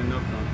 no problem.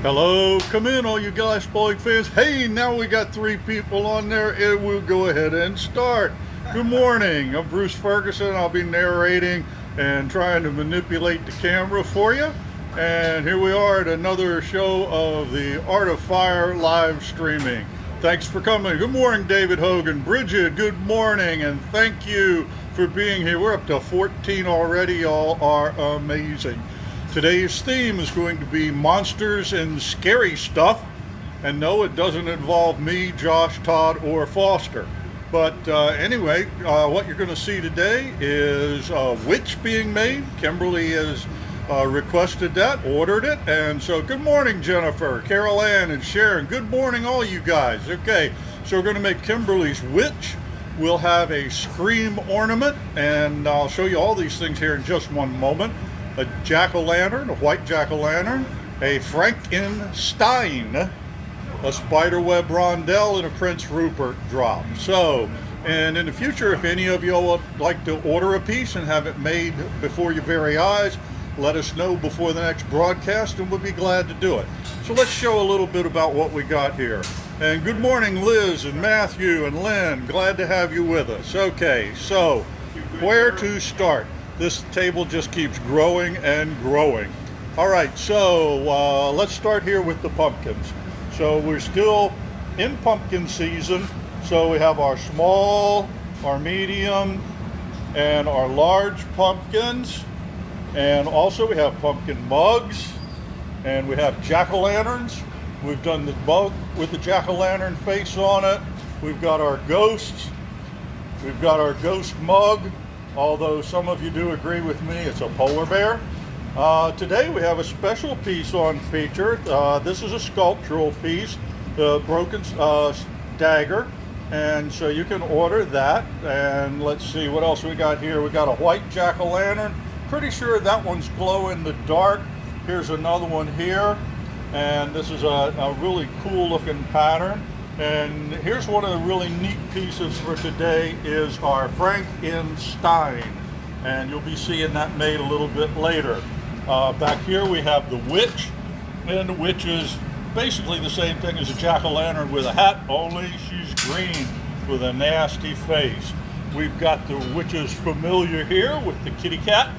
Hello, come in all you Glass Bowling fans. Hey, now we got 3 people on there and we'll go ahead and start. Good morning, I'm Bruce Ferguson. I'll be narrating and trying to manipulate the camera for you. And here we are at another show of the Art of Fire live streaming. Thanks for coming. Good morning, David Hogan. Bridget, good morning, and thank you for being here. We're up to 14 already. Y'all are amazing. Today's theme is going to be monsters and scary stuff. And no, it doesn't involve me, Josh, Todd, or Foster. But anyway, what you're going to see today is a witch being made. Kimberly has requested that, ordered it. And so good morning, Jennifer, Carol Ann, and Sharon. Good morning, all you guys. Okay, so we're going to make Kimberly's witch. We'll have a scream ornament, and I'll show you all these things here in just one moment. A jack-o'-lantern, a white jack-o'-lantern, a Frankenstein, a spiderweb rondelle, and a Prince Rupert drop. So, and in the future, if any of you would like to order a piece and have it made before your very eyes, let us know before the next broadcast and we'll be glad to do it. So let's show a little bit about what we got here. And good morning, Liz and Matthew and Lynn. Glad to have you with us. Okay, so where to start? This table just keeps growing and growing. All right, so let's start here with the pumpkins. So we're still in pumpkin season. So we have our small, our medium, and our large pumpkins. And also we have pumpkin mugs, and we have jack-o'-lanterns. We've done the mug with the jack-o'-lantern face on it. We've got our ghosts. We've got our ghost mug. Although some of you do agree with me, it's a polar bear. Today we have a special piece on feature. This is a sculptural piece, the broken dagger, and so you can order that. And let's see what else we got here. We got a white jack-o'-lantern. Pretty sure that one's glow in the dark. Here's another one here, and this is a really cool looking pattern. And here's one of the really neat pieces for today is our Frankenstein. And you'll be seeing that made a little bit later. Back here we have the witch. And the witch is basically the same thing as a jack-o'-lantern with a hat, only she's green with a nasty face. We've got the witch's familiar here with the kitty cat.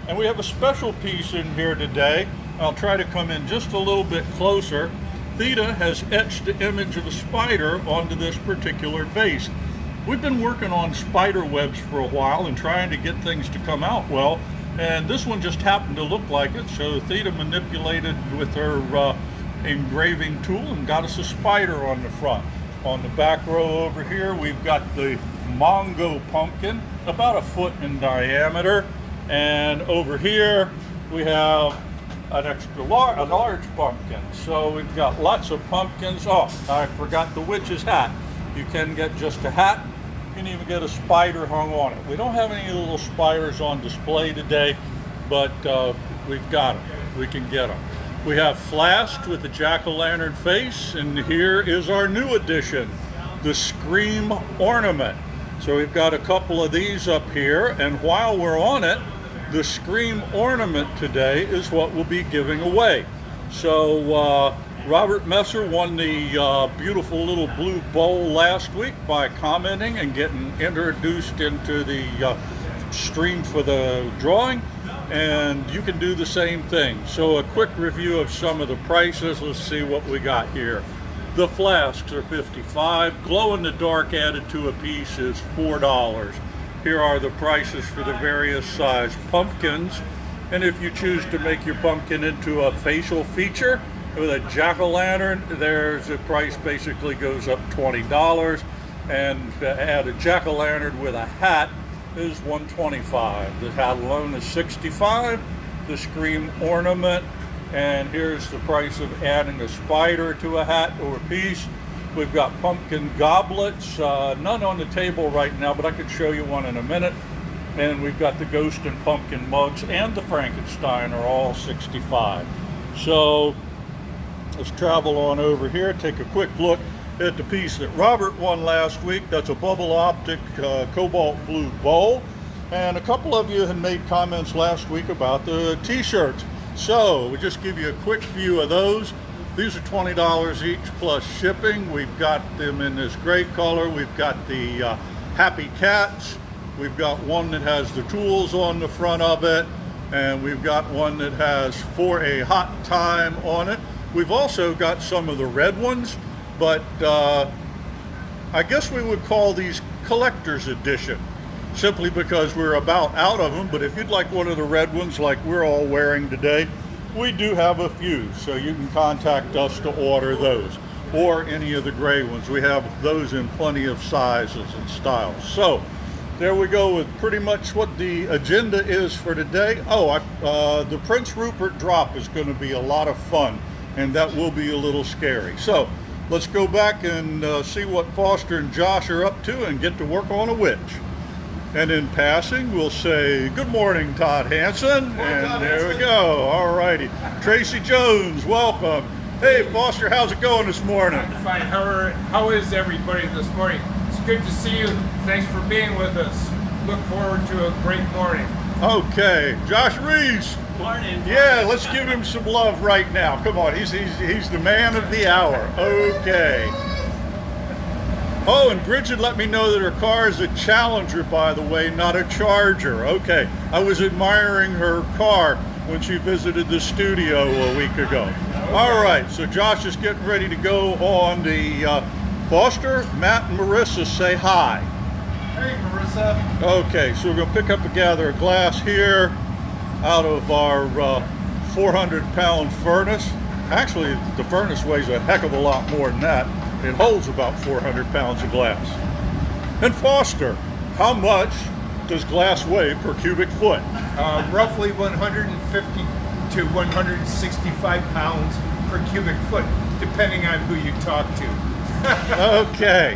And we have a special piece in here today. I'll try to come in just a little bit closer. Theta has etched the image of a spider onto this particular vase. We've been working on spider webs for a while and trying to get things to come out well, and this one just happened to look like it, so Theta manipulated with her engraving tool and got us a spider on the front. On the back row over here we've got the Mongo pumpkin, about a foot in diameter, and over here we have a large pumpkin. So we've got lots of pumpkins. Oh, I forgot the witch's hat. You can get just a hat. You can even get a spider hung on it. We don't have any little spiders on display today, but we've got them. We can get them. We have flasks with the jack-o'-lantern face, and here is our new addition, the Scream ornament. So we've got a couple of these up here, and while we're on it, the Scream ornament today is what we'll be giving away. So Robert Messer won the beautiful little blue bowl last week by commenting and getting introduced into the stream for the drawing, and you can do the same thing. So a quick review of some of the prices. Let's see what we got here. The flasks are $55. Glow in the dark added to a piece is $4. Here are the prices for the various size pumpkins. And if you choose to make your pumpkin into a facial feature with a jack-o'-lantern, there's a price basically goes up $20. And to add a jack-o'-lantern with a hat is $125. The hat alone is $65. The Scream ornament, and here's the price of adding a spider to a hat or a piece. We've got pumpkin goblets, none on the table right now, but I could show you one in a minute. And we've got the ghost and pumpkin mugs, and the Frankenstein are all $65. So let's travel on over here, take a quick look at the piece that Robert won last week. That's a bubble optic cobalt blue bowl. And a couple of you had made comments last week about the t-shirts. So we'll just give you a quick view of those. These are $20 each plus shipping. We've got them in this gray color. We've got the Happy Cats. We've got one that has the tools on the front of it. And we've got one that has For a Hot Time on it. We've also got some of the red ones, but I guess we would call these collector's edition, simply because we're about out of them. But if you'd like one of the red ones like we're all wearing today, we do have a few, so you can contact us to order those, or any of the gray ones. We have those in plenty of sizes and styles. So there we go with pretty much what the agenda is for today. Oh, the Prince Rupert drop is going to be a lot of fun, and that will be a little scary. So let's go back and see what Foster and Josh are up to and get to work on a witch. And in passing, we'll say, good morning, Todd Hansen. And there we go. All righty. Tracy Jones, welcome. Hey, Foster, how's it going this morning? I'm fine. How is everybody this morning? It's good to see you. Thanks for being with us. Look forward to a great morning. Okay. Josh Ries. Morning. Yeah, let's give him some love right now. Come on, he's the man of the hour. Okay. Oh, and Bridget let me know that her car is a Challenger, by the way, not a Charger. Okay, I was admiring her car when she visited the studio a week ago. Okay. All right, so Josh is getting ready to go on the Foster, Matt, and Marissa say hi. Hey, Marissa. Okay, so we're going to pick up a gather of glass here out of our 400-pound furnace. Actually, the furnace weighs a heck of a lot more than that. It holds about 400 pounds of glass. And Foster, how much does glass weigh per cubic foot? Roughly 150 to 165 pounds per cubic foot, depending on who you talk to. Okay.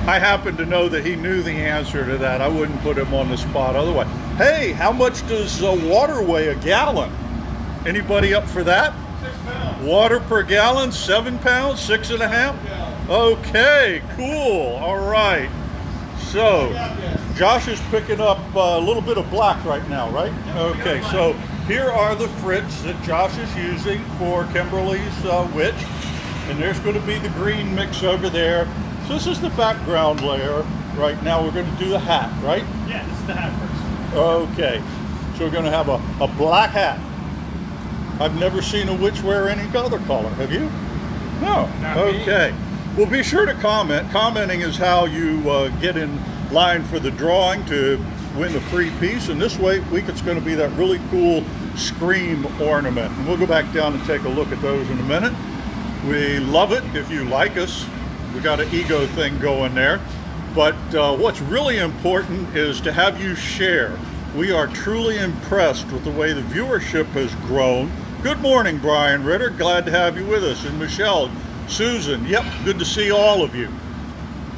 I happen to know that he knew the answer to that. I wouldn't put him on the spot otherwise. Hey, how much does water weigh a gallon? Anybody up for that? 6 pounds. Water per gallon, 7 pounds, 6.5? Okay, cool. All right. So, Josh is picking up a little bit of black right now, right? Okay, so here are the frits that Josh is using for Kimberly's witch. And there's going to be the green mix over there. So this is the background layer. Right now we're going to do the hat, right? Yeah, this is the hat first. Okay, so we're going to have a black hat. I've never seen a witch wear any other color. Have you? No. Okay. Well, be sure to comment. Commenting is how you get in line for the drawing to win a free piece. And this week it's going to be that really cool scream ornament. And we'll go back down and take a look at those in a minute. We love it if you like us. We got an ego thing going there. But what's really important is to have you share. We are truly impressed with the way the viewership has grown. Good morning, Brian Ritter. Glad to have you with us. And Michelle, Susan, yep, good to see all of you.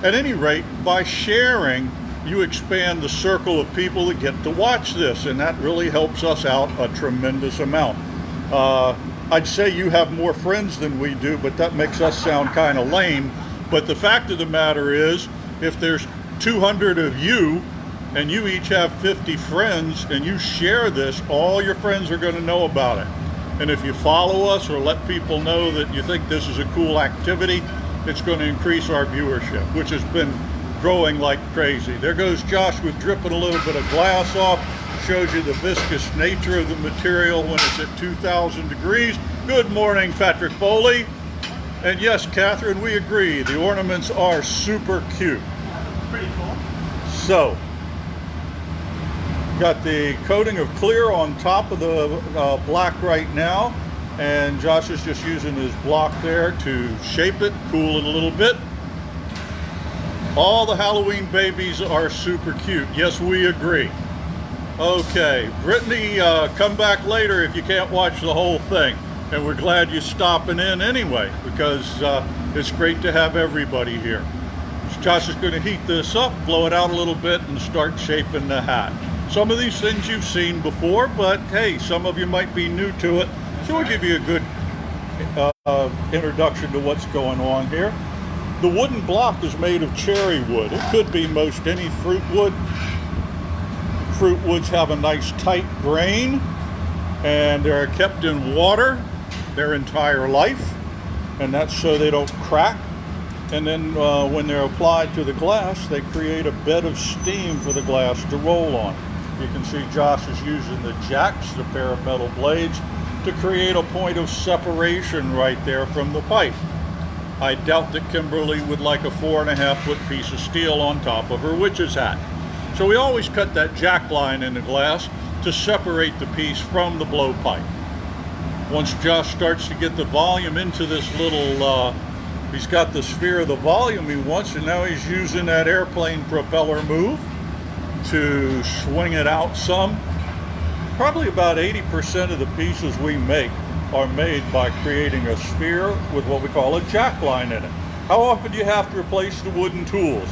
At any rate, by sharing, you expand the circle of people that get to watch this, and that really helps us out a tremendous amount. I'd say you have more friends than we do, but that makes us sound kind of lame. But the fact of the matter is, if there's 200 of you, and you each have 50 friends, and you share this, all your friends are going to know about it. And if you follow us or let people know that you think this is a cool activity, it's going to increase our viewership, which has been growing like crazy. There goes Josh with dripping a little bit of glass off. Shows you the viscous nature of the material when it's at 2,000 degrees. Good morning, Patrick Foley. And yes, Catherine, we agree. The ornaments are super cute. Pretty cool. So, got the coating of clear on top of the black right now, and Josh is just using his block there to shape it, cool it a little bit. All the Halloween babies are super cute. Yes, we agree. Okay, Brittany, come back later if you can't watch the whole thing. And we're glad you're stopping in anyway, because it's great to have everybody here. So Josh is going to heat this up, blow it out a little bit, and start shaping the hat. Some of these things you've seen before, but hey, some of you might be new to it, so we'll give you a good introduction to what's going on here. The wooden block is made of cherry wood. It could be most any fruit wood. Fruit woods have a nice tight grain, and they're kept in water their entire life, and that's so they don't crack. And then when they're applied to the glass, they create a bed of steam for the glass to roll on. You can see Josh is using the jacks, the pair of metal blades, to create a point of separation right there from the pipe. I doubt that Kimberly would like a 4.5-foot piece of steel on top of her witch's hat. So we always cut that jack line in the glass to separate the piece from the blowpipe. Once Josh starts to get the volume into this little, he's got the sphere of the volume he wants, and now he's using that airplane propeller move to swing it out some. Probably about 80% of the pieces we make are made by creating a sphere with what we call a jack line in it. How often do you have to replace the wooden tools?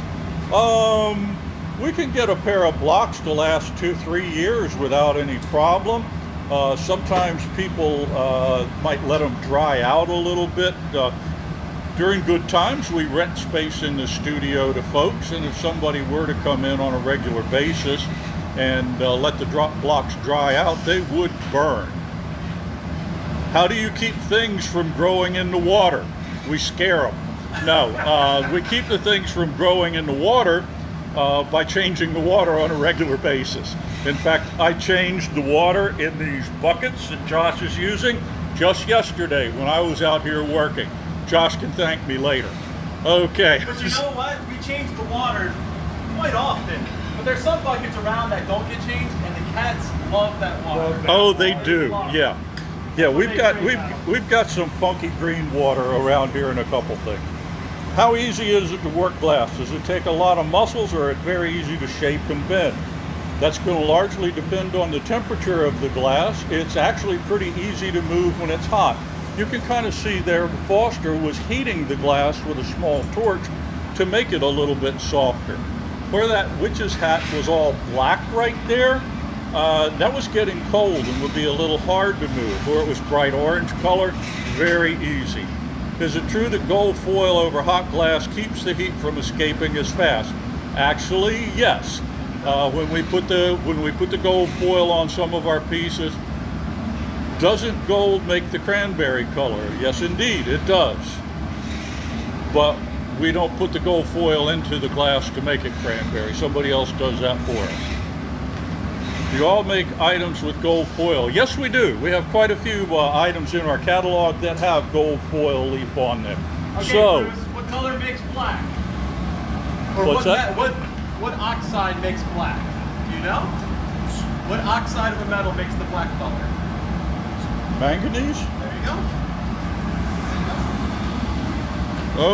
We can get a pair of blocks to last 2-3 years without any problem. Sometimes people might let them dry out a little bit. During good times, we rent space in the studio to folks, and if somebody were to come in on a regular basis and let the blocks dry out, they would burn. How do you keep things from growing in the water? We scare them. No, we keep the things from growing in the water by changing the water on a regular basis. In fact, I changed the water in these buckets that Josh is using just yesterday when I was out here working. Josh can thank me later. Okay. But you know what? We change the water quite often. But there's some buckets around that don't get changed, and the cats love that water. Oh, they do. Yeah. Yeah, we've got some funky green water around here in a couple things. How easy is it to work glass? Does it take a lot of muscles, or is it very easy to shape and bend? That's going to largely depend on the temperature of the glass. It's actually pretty easy to move when it's hot. You can kind of see there Foster was heating the glass with a small torch to make it a little bit softer. Where that witch's hat was all black right there, that was getting cold and would be a little hard to move. Where it was bright orange color, very easy. Is it true that gold foil over hot glass keeps the heat from escaping as fast? Actually, yes. When we put the gold foil on some of our pieces, doesn't gold make the cranberry color? Yes, indeed, it does. But we don't put the gold foil into the glass to make it cranberry. Somebody else does that for us. Do you all make items with gold foil? Yes, we do. We have quite a few items in our catalog that have gold foil leaf on them. Okay, so, Bruce, what color makes black? Or what's that? What oxide makes black? Do you know? What oxide of a metal makes the black color? Manganese? There you go.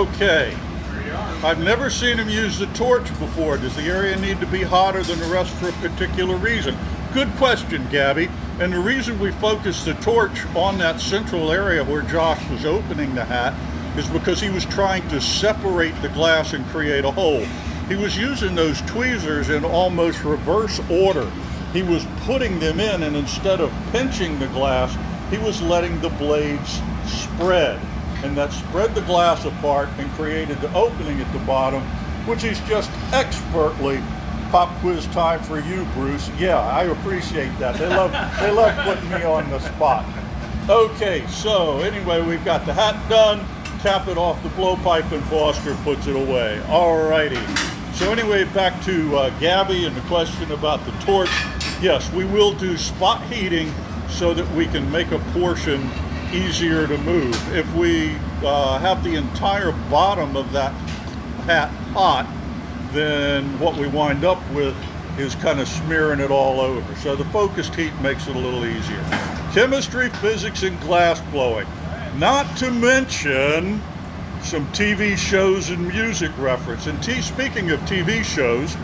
Okay. There you are. I've never seen him use the torch before. Does the area need to be hotter than the rest for a particular reason? Good question, Gabby. And the reason we focused the torch on that central area where Josh was opening the hat is because he was trying to separate the glass and create a hole. He was using those tweezers in almost reverse order. He was putting them in, and instead of pinching the glass, he was letting the blades spread. And that spread the glass apart and created the opening at the bottom, which is just expertly pop quiz time for you, Bruce. Yeah, I appreciate that. They love putting me on the spot. Okay, so anyway, we've got the hat done. Cap it off the blowpipe, and Foster puts it away. Alrighty. So anyway, back to Gabby and the question about the torch. Yes, we will do spot heating so that we can make a portion easier to move. If we have the entire bottom of that hat hot, then what we wind up with is kind of smearing it all over. So the focused heat makes it a little easier. Chemistry, physics, and glass blowing. Not to mention some TV shows and music reference. And speaking of TV shows,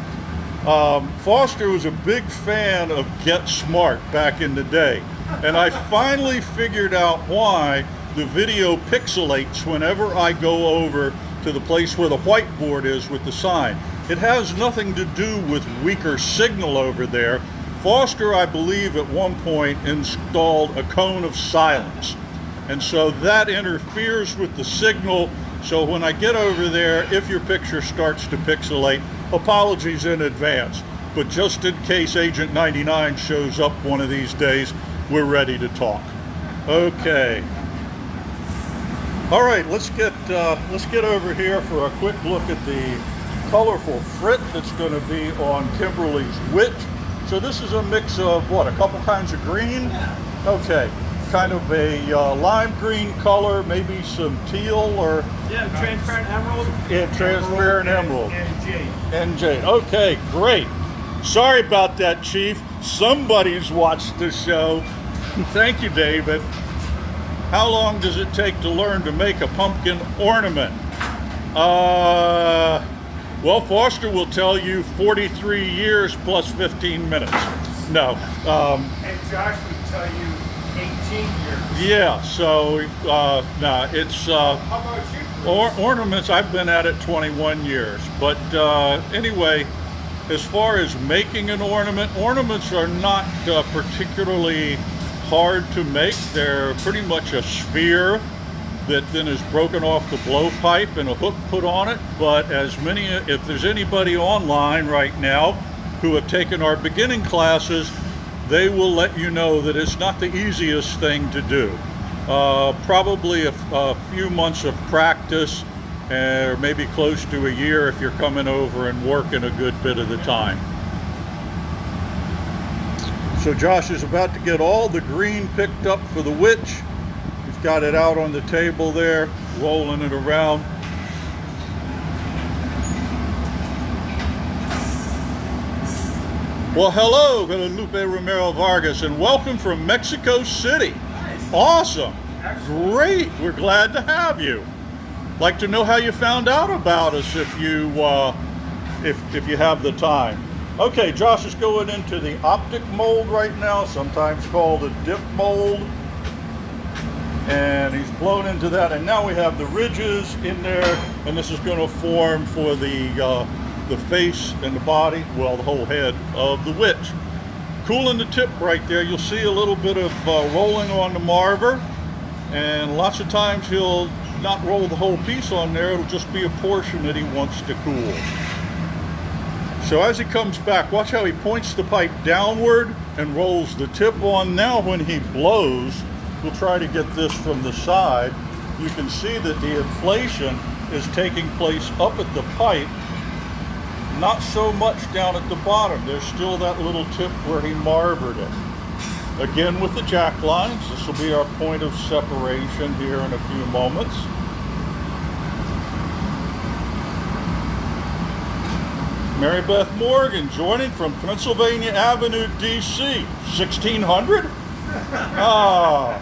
Foster was a big fan of Get Smart back in the day. And I finally figured out why the video pixelates whenever I go over to the place where the whiteboard is with the sign. It has nothing to do with weaker signal over there. Foster, I believe, at one point installed a cone of silence. and so that interferes with the signal. So when I get over there, if your picture starts to pixelate, apologies in advance. But just in case Agent 99 shows up one of these days, we're ready to talk. Okay. All right, let's get over here for a quick look at the colorful frit that's going to be on Kimberly's witch. So this is a mix of what, a couple kinds of green? Okay, kind of a lime green color, maybe some teal or... Yeah, transparent emerald. Yeah, transparent emerald. And jade. And jade. Okay, great. Sorry about that, Chief. Somebody's watched the show. Thank you, David. How long does it take to learn to make a pumpkin ornament? Well, Foster will tell you 43 years plus 15 minutes. No. And Josh would tell you 18 years. Yeah, so, no, it's... How about you? Ornaments, I've been at it 21 years. But anyway, as far as making an ornament, ornaments are not particularly hard to make. They're pretty much a sphere that then is broken off the blowpipe and a hook put on it. But if there's anybody online right now who have taken our beginning classes, they will let you know that it's not the easiest thing to do. Probably a few months of practice, or maybe close to a year if you're coming over and working a good bit of the time. So Josh is about to get all the green picked up for the witch. He's got it out on the table there, rolling it around. Well, hello, Guadalupe Romero Vargas, and welcome from Mexico City. Nice. Awesome. Great. We're glad to have you. Like to know how you found out about us if you have the time. Okay, Josh is going into the optic mold right now, sometimes called a dip mold. And he's blown into that, and now we have the ridges in there, and this is going to form for the face and the body, well, the whole head of the witch. Cooling the tip right there, you'll see a little bit of rolling on the marver, and lots of times he'll not roll the whole piece on there, it'll just be a portion that he wants to cool. So as he comes back, watch how he points the pipe downward and rolls the tip on. Now when he blows, we'll try to get this from the side. You can see that the inflation is taking place up at the pipe, not so much down at the bottom. There's still that little tip where he marvered it. Again with the jack lines, this will be our point of separation here in a few moments. Mary Beth Morgan joining from Pennsylvania Avenue, DC. 1600? Ah.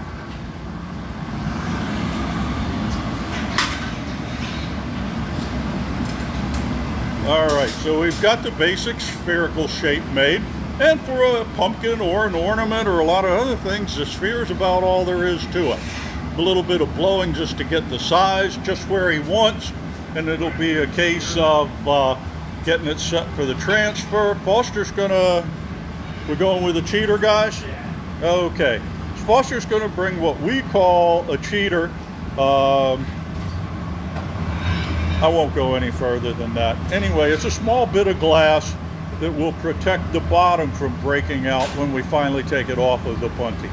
All right, so we've got the basic spherical shape made, and for a pumpkin or an ornament or a lot of other things, the sphere is about all there is to it. A little bit of blowing just to get the size just where he wants, and it'll be a case of getting it set for the transfer. Foster's we're going with a cheater, guys? Okay, so Foster's gonna bring what we call a cheater. I won't go any further than that. Anyway, it's a small bit of glass that will protect the bottom from breaking out when we finally take it off of the punty.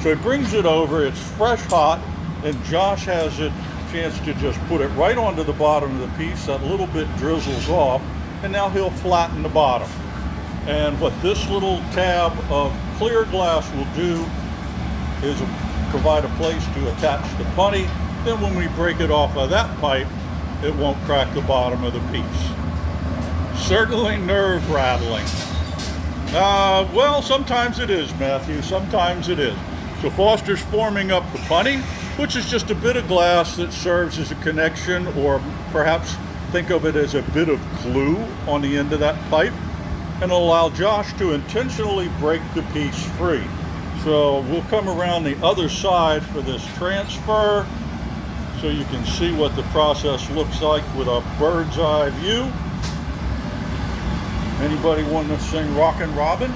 So he brings it over, it's fresh hot, and Josh has a chance to just put it right onto the bottom of the piece. That little bit drizzles off, and now he'll flatten the bottom. And what this little tab of clear glass will do is provide a place to attach the punty. Then when we break it off of that pipe, it won't crack the bottom of the piece. Certainly nerve-rattling. Well, sometimes it is, Matthew, sometimes it is. So Foster's forming up the punty, which is just a bit of glass that serves as a connection, or perhaps think of it as a bit of glue on the end of that pipe, and allow Josh to intentionally break the piece free. So we'll come around the other side for this transfer, so you can see what the process looks like with a bird's eye view. Anybody want to sing Rockin' Robin?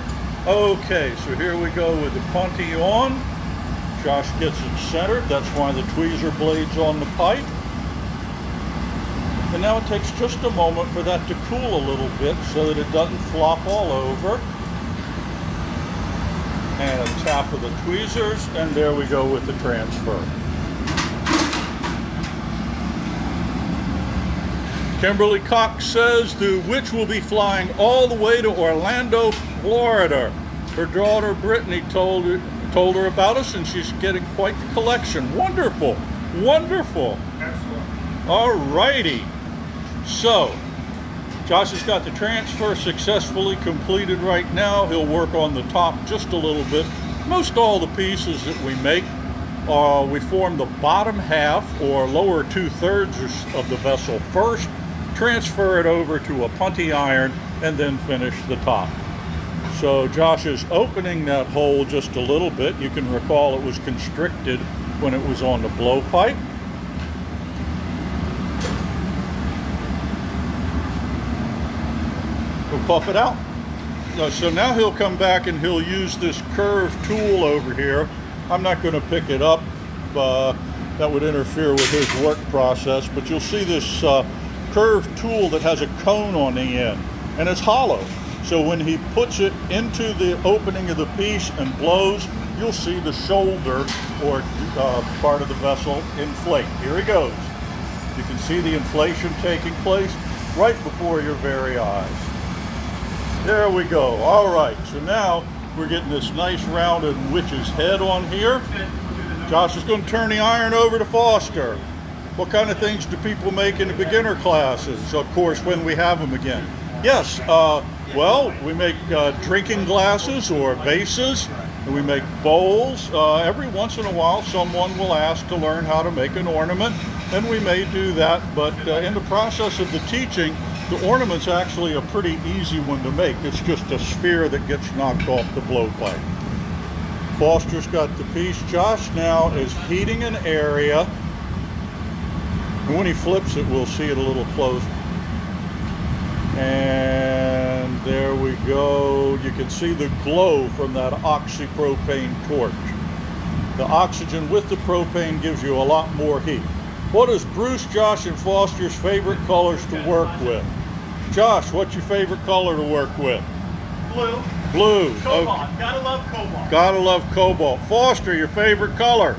Okay, so here we go with the punty on. Josh gets it centered. That's why the tweezer blade's on the pipe. And now it takes just a moment for that to cool a little bit so that it doesn't flop all over. And a tap of the tweezers, and there we go with the transfer. Kimberly Cox says the witch will be flying all the way to Orlando, Florida. Her daughter Brittany told her about us, and she's getting quite the collection. Wonderful, wonderful. Excellent. All righty. So, Josh has got the transfer successfully completed right now. He'll work on the top just a little bit. Most all the pieces that we make, we form the bottom half or lower 2/3 of the vessel first, transfer it over to a punty iron, and then finish the top. So Josh is opening that hole just a little bit. You can recall it was constricted when it was on the blowpipe. We'll puff it out. So now he'll come back and he'll use this curved tool over here. I'm not going to pick it up. That would interfere with his work process. But you'll see this curved tool that has a cone on the end, and it's hollow. So when he puts it into the opening of the piece and blows, you'll see the shoulder or part of the vessel inflate. Here he goes. You can see the inflation taking place right before your very eyes. There we go. All right, so now we're getting this nice rounded witch's head on here. Josh is going to turn the iron over to Foster. What kind of things do people make in the beginner classes? Of course, when we have them again. Yes, well, we make drinking glasses or vases, and we make bowls. Every once in a while, someone will ask to learn how to make an ornament, and we may do that, but in the process of the teaching, the ornament's actually a pretty easy one to make. It's just a sphere that gets knocked off the blowpipe. Foster's got the piece. Josh now is heating an area, and when he flips it, we'll see it a little closer. And there we go. You can see the glow from that oxypropane torch. The oxygen with the propane gives you a lot more heat. What is Bruce, Josh, and Foster's favorite colors to work with? Josh, what's your favorite color to work with? Blue. Blue. Cobalt. Okay. Gotta love cobalt. Gotta love cobalt. Foster, your favorite color?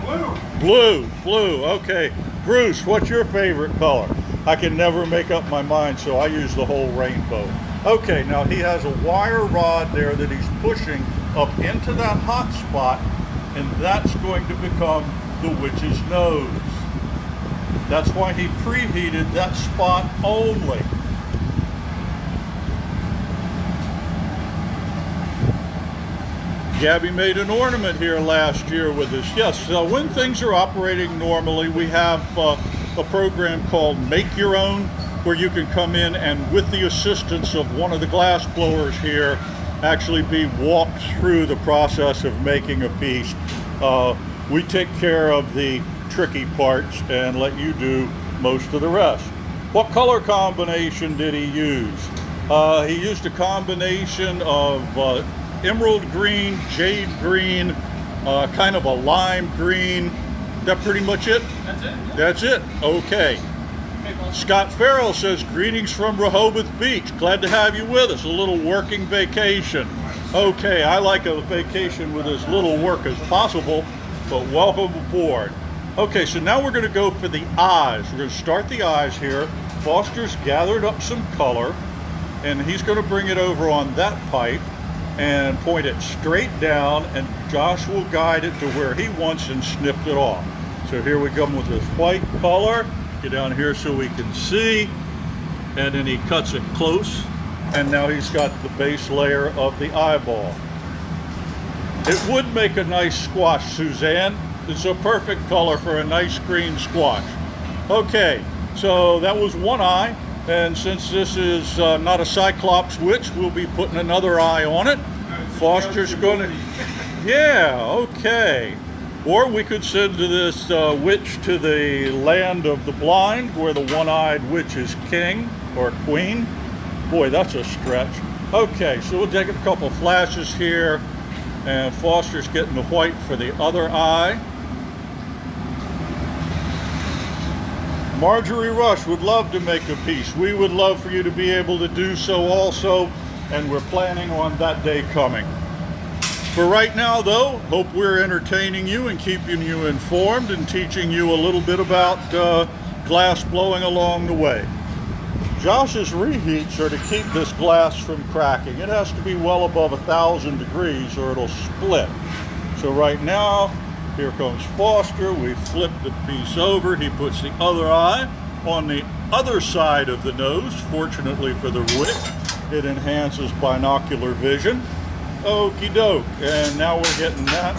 Blue. Blue. Blue. Okay. Bruce, what's your favorite color? I can never make up my mind, so I use the whole rainbow. Okay, now he has a wire rod there that he's pushing up into that hot spot, and that's going to become the witch's nose. That's why he preheated that spot only. Gabby made an ornament here last year with us. Yes, so when things are operating normally, we have a program called Make Your Own, where you can come in and with the assistance of one of the glass blowers here, actually be walked through the process of making a piece. We take care of the tricky parts and let you do most of the rest. What color combination did he use? He used a combination of emerald green, jade green, kind of a lime green. That pretty much it? That's it. That's it. Okay. Scott Farrell says, greetings from Rehoboth Beach. Glad to have you with us. A little working vacation. Okay, I like a vacation with as little work as possible, but welcome aboard. Okay, so now we're going to go for the eyes. We're going to start the eyes here. Foster's gathered up some color, and he's going to bring it over on that pipe and point it straight down, and Josh will guide it to where he wants and snip it off. So here we go with this white color. Get down here so we can see, and then he cuts it close, and now he's got the base layer of the eyeball. It would make a nice squash, Suzanne. It's a perfect color for a nice green squash. Okay, so that was one eye. And since this is not a Cyclops witch, we'll be putting another eye on it. Foster's going to... Yeah, okay. Or we could send this witch to the land of the blind, where the one-eyed witch is king or queen. Boy, that's a stretch. Okay, so we'll take a couple flashes here. And Foster's getting the white for the other eye. Marjorie Rush would love to make a piece. We would love for you to be able to do so also, and we're planning on that day coming. For right now though, hope we're entertaining you and keeping you informed and teaching you a little bit about glass blowing along the way. Josh's reheats are to keep this glass from cracking. It has to be well above 1,000 degrees or it'll split. So right now, here comes Foster. We flip the piece over. He puts the other eye on the other side of the nose. Fortunately for the wick, it enhances binocular vision. Okie doke. And now we're getting that.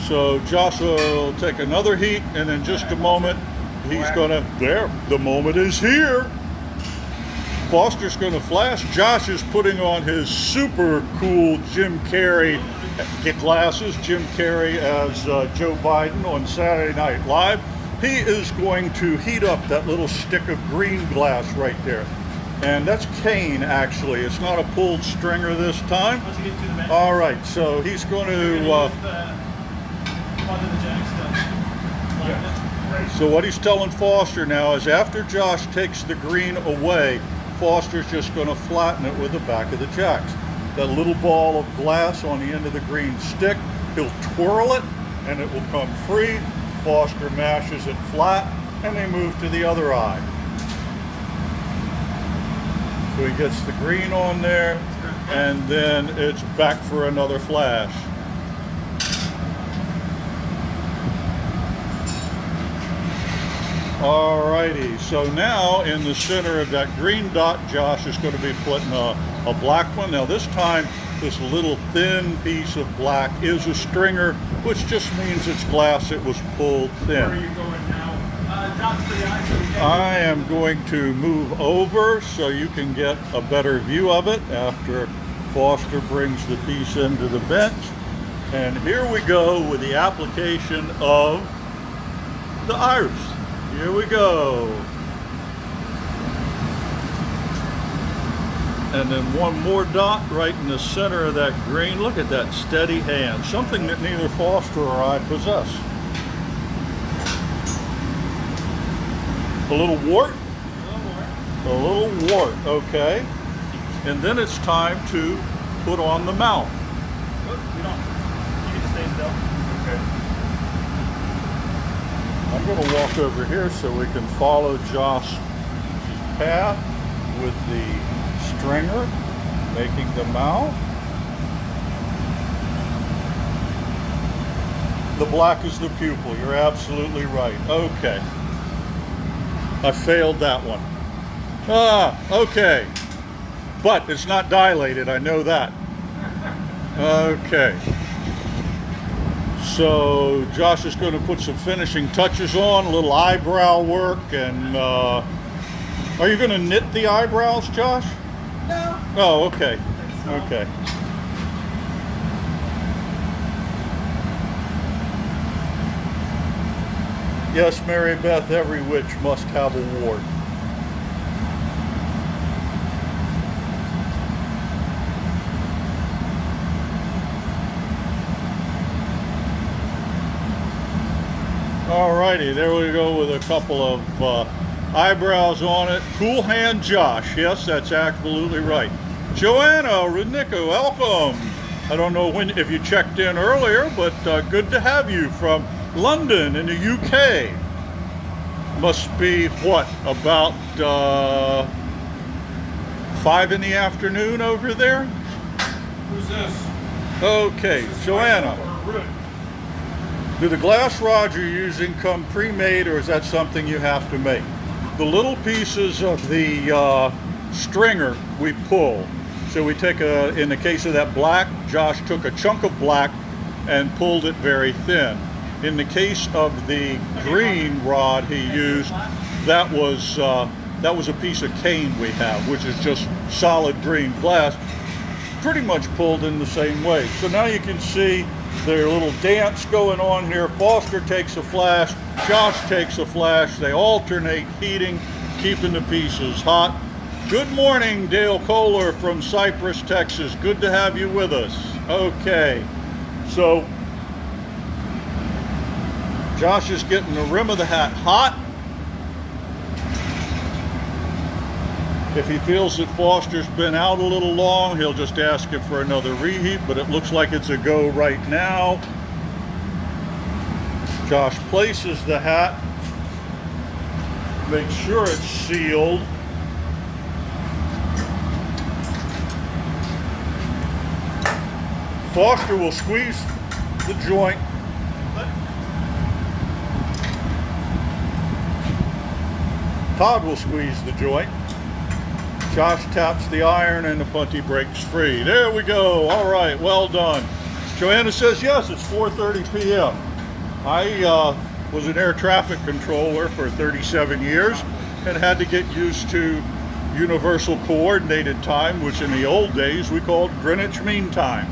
So Josh will take another heat, and in just a moment, he's gonna, there, the moment is here. Foster's going to flash. Josh is putting on his super cool Jim Carrey glasses. Jim Carrey as Joe Biden on Saturday Night Live. He is going to heat up that little stick of green glass right there. And that's cane, actually. It's not a pulled stringer this time. All right, so he's going to... So what he's telling Foster now is after Josh takes the green away, Foster's just going to flatten it with the back of the jacks. That little ball of glass on the end of the green stick, he'll twirl it and it will come free. Foster mashes it flat and they move to the other eye. So he gets the green on there and then it's back for another flash. Alrighty, so now in the center of that green dot, Josh is going to be putting a black one. Now this time, this little thin piece of black is a stringer, which just means it's glass it was pulled thin. Where are you going now? Dots for the eyes. I am going to move over so you can get a better view of it after Foster brings the piece into the bench. And here we go with the application of the iris. Here we go. And then one more dot right in the center of that green. Look at that steady hand, something that neither Foster or I possess. A little wart? A little wart, okay. And then it's time to put on the mouth. You can stay still. Okay. I'm going to walk over here so we can follow Josh's path with the stringer, making the mouth. The black is the pupil. You're absolutely right. Okay. I failed that one. Okay. But it's not dilated, I know that. Okay. So Josh is going to put some finishing touches on, a little eyebrow work, and are you going to knit the eyebrows, Josh? No. Oh, okay. Okay. Yes, Mary Beth, every witch must have a wart. Alrighty, there we go with a couple of eyebrows on it. Cool hand Josh, yes, that's absolutely right. Joanna Rudnicka, welcome. I don't know if you checked in earlier, but good to have you from London in the UK. Must be, what, about 5 in the afternoon over there? Who's this? Okay, Joanna. Do the glass rods you're using come pre-made, or is that something you have to make? The little pieces of the stringer we pull. So we take in the case of that black, Josh took a chunk of black and pulled it very thin. In the case of the green rod he used, that was a piece of cane we have, which is just solid green glass, pretty much pulled in the same way. So now you can see their little dance going on here. Foster takes a flash, Josh takes a flash. They alternate heating, keeping the pieces hot. Good morning, Dale Kohler from Cypress, Texas. Good to have you with us. Okay, So Josh is getting the rim of the hat hot. If he feels that Foster's been out a little long, he'll just ask it for another reheat, but it looks like it's a go right now. Josh places the hat, makes sure it's sealed. Foster will squeeze the joint. Todd will squeeze the joint. Josh taps the iron and the puntee breaks free. There we go. All right, well done. Joanna says yes, it's 4:30 p.m. I was an air traffic controller for 37 years and had to get used to universal coordinated time, which in the old days we called Greenwich Mean Time.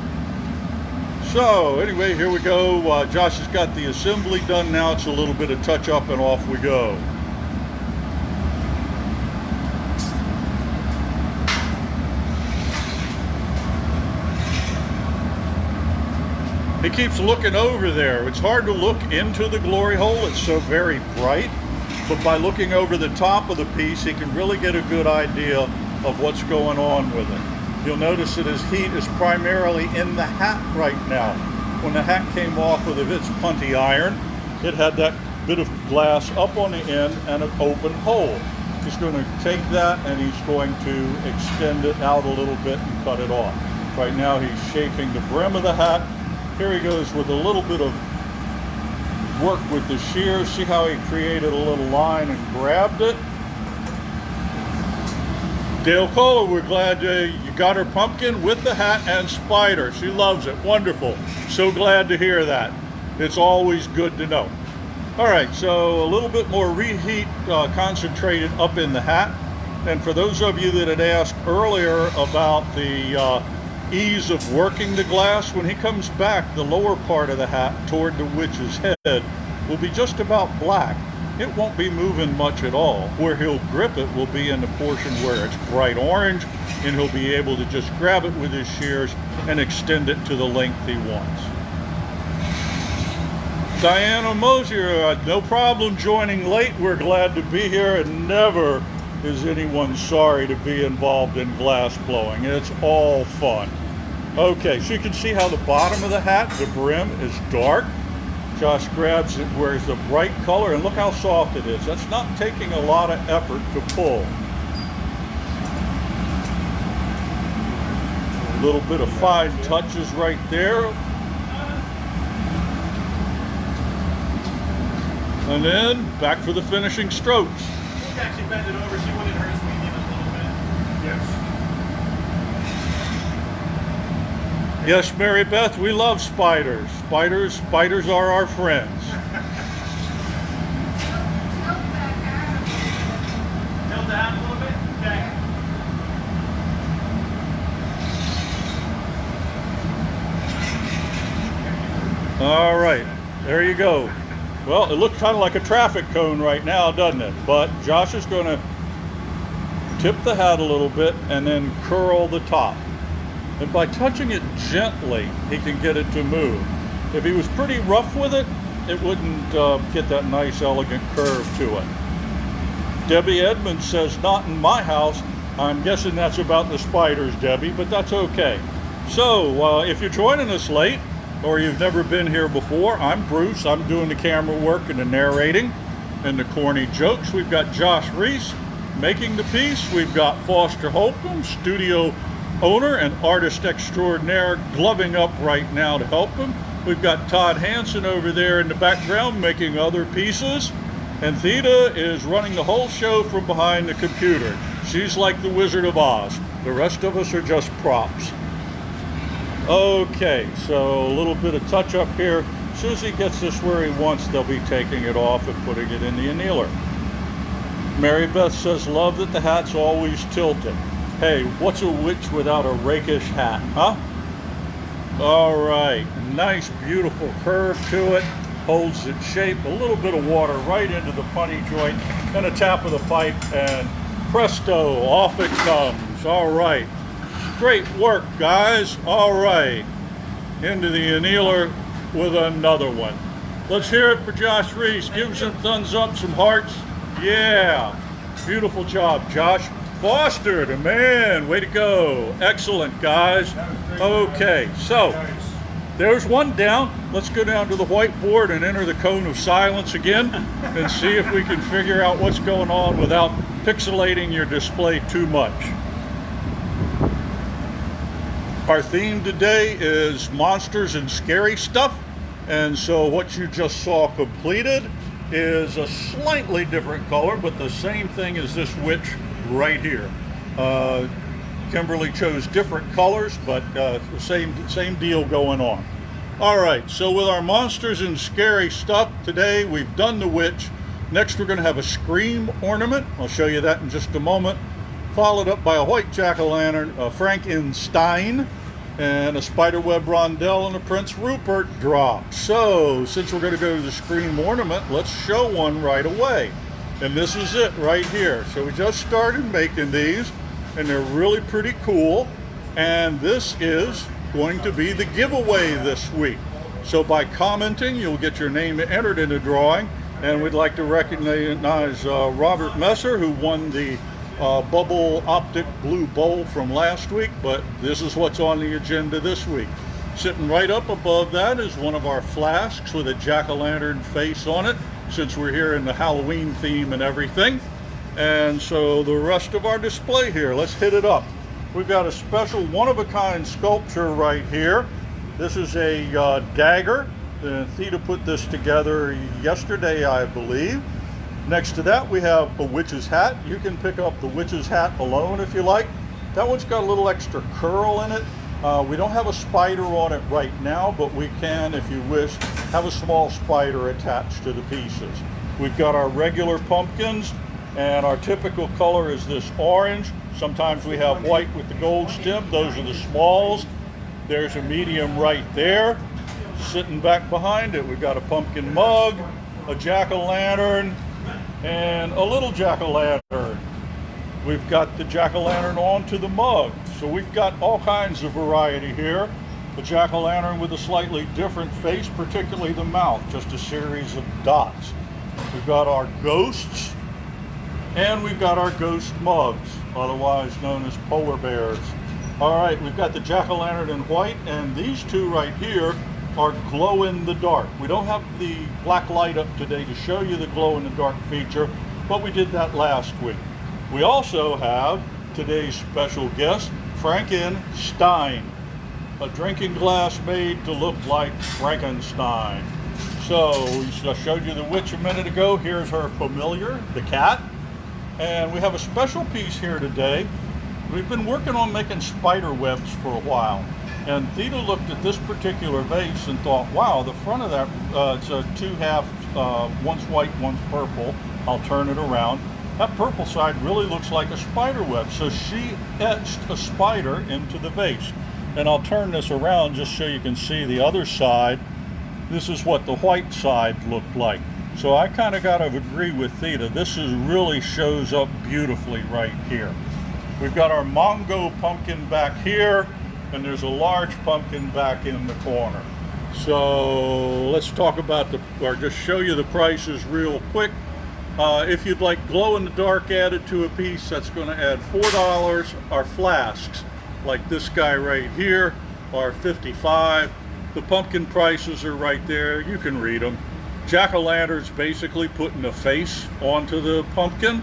So anyway, here we go. Josh has got the assembly done now. It's a little bit of touch up and off we go. He keeps looking over there. It's hard to look into the glory hole. It's so very bright. But by looking over the top of the piece, he can really get a good idea of what's going on with it. You'll notice that his heat is primarily in the hat right now. When the hat came off with its puntee iron, it had that bit of glass up on the end and an open hole. He's going to take that and he's going to extend it out a little bit and cut it off. Right now he's shaping the brim of the hat. Here he goes with a little bit of work with the shears. See how he created a little line and grabbed it? Dale Kohler, we're glad you got her pumpkin with the hat and spider. She loves it. Wonderful. So glad to hear that. It's always good to know. All right, so a little bit more reheat concentrated up in the hat. And for those of you that had asked earlier about the ease of working the glass, when he comes back, the lower part of the hat toward the witch's head will be just about black. It won't be moving much at all. Where he'll grip it will be in the portion where it's bright orange, and he'll be able to just grab it with his shears and extend it to the length he wants. Diana Mosier, no problem joining late. We're glad to be here, and never is anyone sorry to be involved in glass blowing. It's all fun. Okay, so you can see how the bottom of the hat, the brim, is dark. Josh grabs it where it's a bright color, and look how soft it is. That's not taking a lot of effort to pull. A little bit of fine touches right there. And then back for the finishing strokes. You can actually bend it over, see what it hurts medium a little bit. Yes. Yes, Mary Beth, we love spiders. Spiders are our friends. Tilt the hat a little bit? Okay. All right, there you go. Well, it looks kind of like a traffic cone right now, doesn't it? But Josh is going to tip the hat a little bit and then curl the top. And by touching it gently, he can get it to move. If he was pretty rough with it, it wouldn't get that nice, elegant curve to it. Debbie Edmonds says, not in my house. I'm guessing that's about the spiders, Debbie, but that's okay. So, if you're joining us late, or you've never been here before, I'm Bruce. I'm doing the camera work and the narrating and the corny jokes. We've got Josh Ries making the piece. We've got Foster Holcombe, studio owner and artist extraordinaire, gloving up right now to help him. We've got Todd Hansen over there in the background making other pieces. And Theta is running the whole show from behind the computer. She's like the Wizard of Oz. The rest of us are just props. Okay, so a little bit of touch up here. As soon as he gets this where he wants, they'll be taking it off and putting it in the annealer. Mary Beth says, love that the hat's always tilted. Hey, what's a witch without a rakish hat, huh? All right, nice, beautiful curve to it. Holds its shape, a little bit of water right into the puntee joint, and a tap of the pipe, and presto, off it comes. All right, great work, guys. All right, into the annealer with another one. Let's hear it for Josh Ries. Give him some thumbs up, some hearts. Yeah, beautiful job, Josh. Foster, the man, way to go. Excellent, guys. Okay, so there's one down. Let's go down to the whiteboard and enter the cone of silence again and see if we can figure out what's going on without pixelating your display too much. Our theme today is monsters and scary stuff. And so what you just saw completed is a slightly different color, but the same thing as this witch right here. Kimberly chose different colors, but the same deal going on. All right, so with our monsters and scary stuff today, we've done the witch. Next, we're going to have a scream ornament. I'll show you that in just a moment. Followed up by a white jack-o'-lantern, a Frankenstein, and a spiderweb rondelle and a Prince Rupert drop. So, since we're going to go to the scream ornament, let's show one right away. And this is it right here. So we just started making these, and they're really pretty cool. And this is going to be the giveaway this week. So by commenting, you'll get your name entered in the drawing. And we'd like to recognize Robert Messer, who won the bubble optic blue bowl from last week, but this is what's on the agenda this week. Sitting right up above that is one of our flasks with a jack-o'-lantern face on it, since we're here in the Halloween theme and everything. And so the rest of our display here, let's hit it up. We've got a special one-of-a-kind sculpture right here. This is a dagger. Theta put this together yesterday, I believe. Next to that, we have a witch's hat. You can pick up the witch's hat alone if you like. That one's got a little extra curl in it. We don't have a spider on it right now, but we can, if you wish, have a small spider attached to the pieces. We've got our regular pumpkins, and our typical color is this orange. Sometimes we have white with the gold stem. Those are the smalls. There's a medium right there. Sitting back behind it, we've got a pumpkin mug, a jack-o'-lantern, and a little jack-o'-lantern. We've got the jack-o'-lantern onto the mug. So we've got all kinds of variety here. A jack-o'-lantern with a slightly different face, particularly the mouth, just a series of dots. We've got our ghosts, and we've got our ghost mugs, otherwise known as polar bears. All right, we've got the jack-o'-lantern in white, and these two right here are glow in the dark. We don't have the black light up today to show you the glow in the dark feature, but we did that last week. We also have today's special guest, Frankenstein, a drinking glass made to look like Frankenstein. So I showed you the witch a minute ago. Here's her familiar, the cat. And we have a special piece here today. We've been working on making spider webs for a while. And Theta looked at this particular vase and thought, wow, the front of that, it's a two halves, one's white, one's purple. I'll turn it around. That purple side really looks like a spider web. So she etched a spider into the vase. And I'll turn this around just so you can see the other side. This is what the white side looked like. So I kind of got to agree with Theta. This really shows up beautifully right here. We've got our Mongo pumpkin back here, and there's a large pumpkin back in the corner. So let's talk about or just show you the prices real quick. If you'd like glow in the dark added to a piece, that's going to add $4. Our flasks, like this guy right here, are $55. The pumpkin prices are right there. You can read them. Jack-o'-lantern's basically putting a face onto the pumpkin,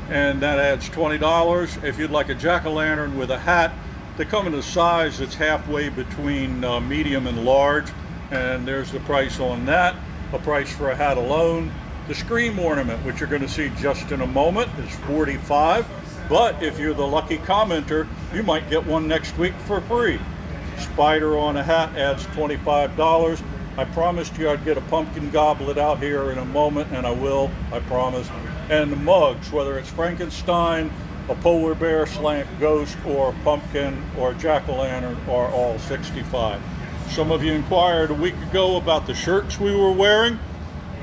and that adds $20. If you'd like a jack-o'-lantern with a hat, they come in a size that's halfway between medium and large, and there's the price on that. A price for a hat alone. The scream ornament, which you're going to see just in a moment, is $45. But if you're the lucky commenter, you might get one next week for free. Spider on a hat adds $25. I promised you I'd get a pumpkin goblet out here in a moment, and I will, I promise. And the mugs, whether it's Frankenstein, a polar bear, slant ghost, or pumpkin, or jack-o'-lantern, are all $65. Some of you inquired a week ago about the shirts we were wearing.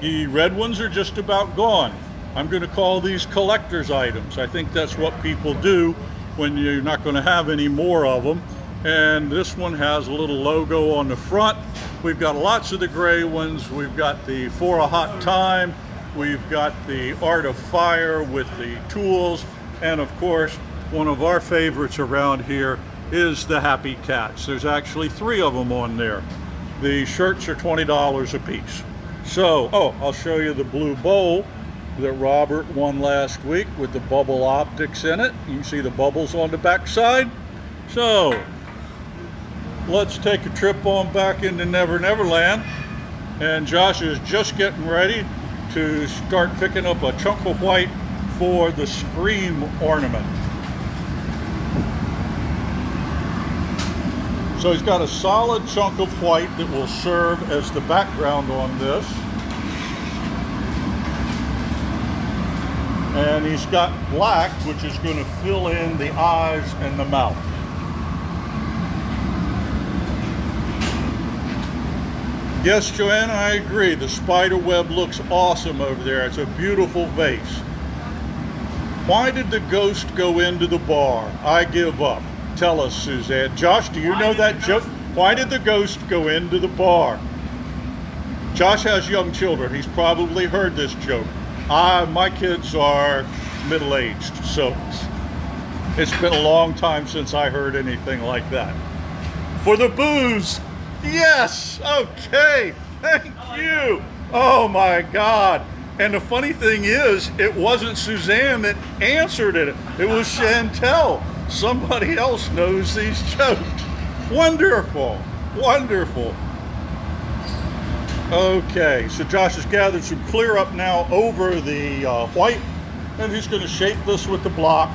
The red ones are just about gone. I'm going to call these collector's items. I think that's what people do when you're not going to have any more of them. and this one has a little logo on the front. We've got lots of the gray ones. We've got the For a Hot Time. We've got the Art of Fire with the tools. And of course, one of our favorites around here is the Happy Cats. There's actually 3 of them on there. The shirts are $20 a piece. So, I'll show you the blue bowl that Robert won last week with the bubble optics in it. You can see the bubbles on the back side. So, let's take a trip on back into Never Never Land. And Josh is just getting ready to start picking up a chunk of white for the Scream ornament. So he's got a solid chunk of white that will serve as the background on this. And he's got black, which is going to fill in the eyes and the mouth. Yes, Joanna, I agree. The spider web looks awesome over there. It's a beautiful vase. Why did the ghost go into the bar? I give up. Tell us, Suzanne. Josh, do you know that joke? Why did the ghost go into the bar? Josh has young children. He's probably heard this joke. My kids are middle-aged, so it's been a long time since I heard anything like that. For the booze. Yes! Okay! Thank you! Oh my God! And the funny thing is, it wasn't Suzanne that answered it. It was Chantel. Somebody else knows these jokes. Wonderful! Wonderful! Okay, so Josh has gathered some clear up now over the white, and he's going to shape this with the block.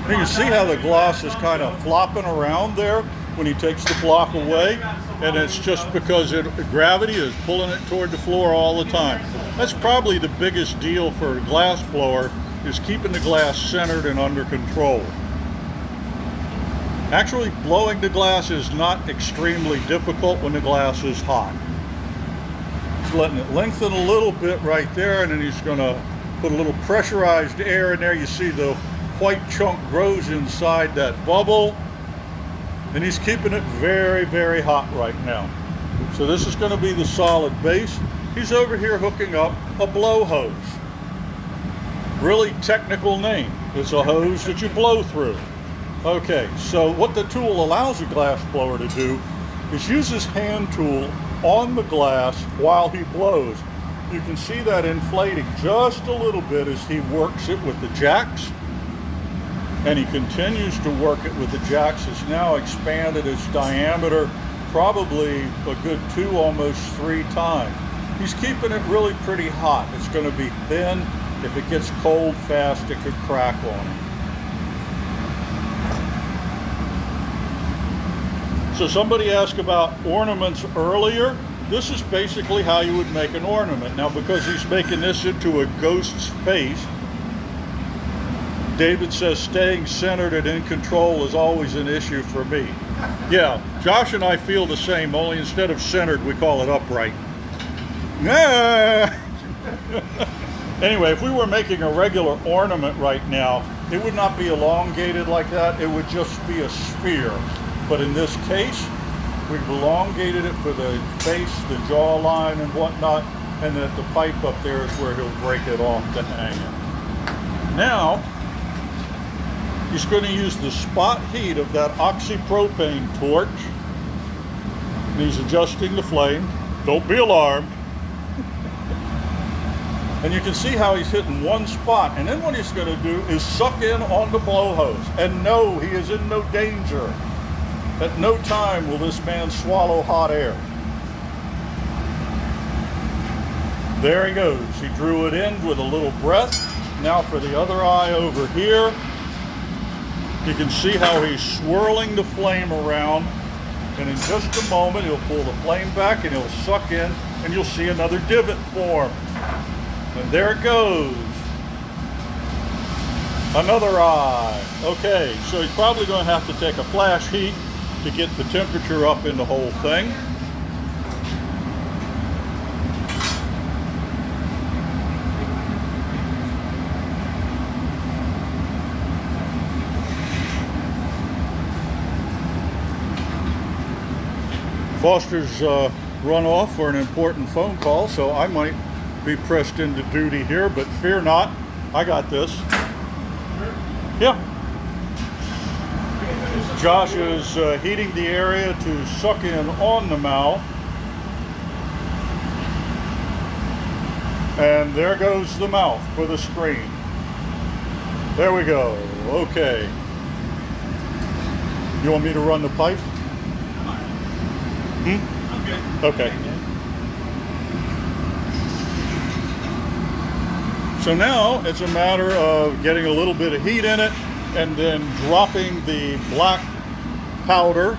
You can see how the gloss is kind of flopping around there when he takes the block away, and it's just because gravity is pulling it toward the floor all the time. That's probably the biggest deal for a glass blower, is keeping the glass centered and under control. Actually, blowing the glass is not extremely difficult when the glass is hot. He's letting it lengthen a little bit right there, and then he's going to put a little pressurized air in there. You see the white chunk grows inside that bubble, and he's keeping it very, very hot right now. So this is going to be the solid base. He's over here hooking up a blow hose. Really technical name. It's a hose that you blow through. Okay, so what the tool allows a glass blower to do is use his hand tool on the glass while he blows. You can see that inflating just a little bit as he works it with the jacks. And he continues to work it with the jacks. It's now expanded its diameter probably a good 2, almost 3 times. He's keeping it really pretty hot. It's going to be thin. If it gets cold fast, it could crack on it. So somebody asked about ornaments earlier. This is basically how you would make an ornament. Now, because he's making this into a ghost's face, David says staying centered and in control is always an issue for me. Yeah, Josh and I feel the same, only instead of centered, we call it upright. Anyway, if we were making a regular ornament right now, it would not be elongated like that. It would just be a sphere. But in this case, we've elongated it for the face, the jawline and whatnot, and then the pipe up there is where he'll break it off to hang it. Now, he's going to use the spot heat of that oxypropane torch. And he's adjusting the flame. Don't be alarmed. And you can see how he's hitting one spot. And then what he's going to do is suck in on the blow hose. And no, he is in no danger. At no time will this man swallow hot air. There he goes. He drew it in with a little breath. Now for the other eye over here. You can see how he's swirling the flame around, and in just a moment he'll pull the flame back and he'll suck in, and you'll see another divot form. And there it goes. Another eye. Okay, so he's probably going to have to take a flash heat to get the temperature up in the whole thing. Foster's run off for an important phone call, so I might be pressed into duty here, but fear not, I got this. Yeah. Josh is heating the area to suck in on the mouth. And there goes the mouth for the screen. There we go. Okay. You want me to run the pipe? I'm good. Okay. So now it's a matter of getting a little bit of heat in it and then dropping the black powder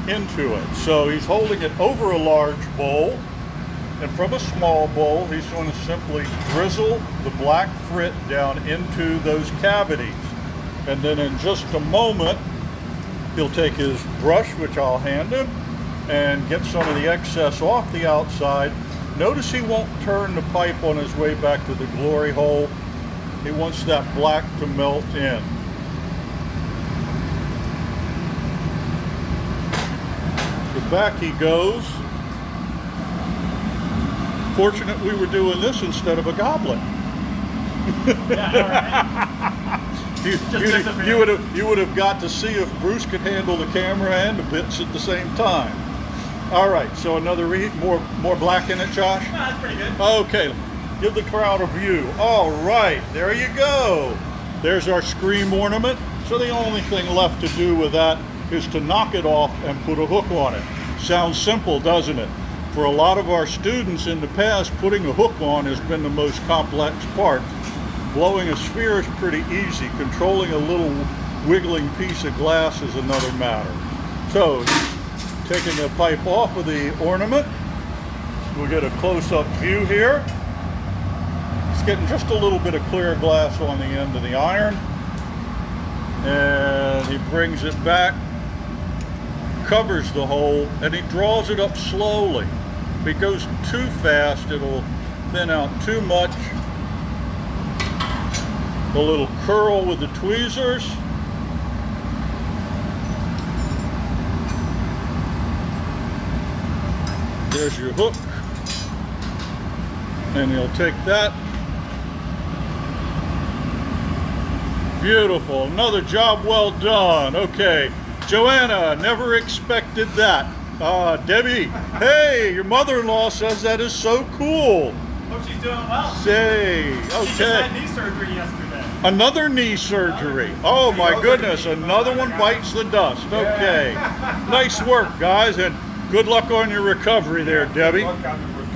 into it. So he's holding it over a large bowl, and from a small bowl he's going to simply drizzle the black frit down into those cavities. And then in just a moment he'll take his brush, which I'll hand him, and get some of the excess off the outside. Notice he won't turn the pipe on his way back to the glory hole. He wants that black to melt in. So back he goes. Fortunate we were doing this instead of a goblet. You would have got to see if Bruce could handle the camera and the bits at the same time. All right, so another more black in it, Josh? No, that's pretty good. Okay, give the crowd a view. All right, there you go. There's our scream ornament. So the only thing left to do with that is to knock it off and put a hook on it. Sounds simple, doesn't it? For a lot of our students in the past, putting a hook on has been the most complex part. Blowing a sphere is pretty easy. Controlling a little wiggling piece of glass is another matter. So, taking the pipe off of the ornament, we'll get a close-up view here. It's getting just a little bit of clear glass on the end of the iron. And he brings it back, covers the hole, and he draws it up slowly. If it goes too fast, it'll thin out too much. A little curl with the tweezers. There's your hook. And you'll take that. Beautiful. Another job well done. Okay. Joanna, never expected that. Debbie, hey, your mother-in-law says that is so cool. Hope she's doing well. Say, She just okay. had knee surgery yesterday. Another knee surgery. Oh my goodness, another one bites the dust. Okay. Nice work, guys, and good luck on your recovery there, Debbie.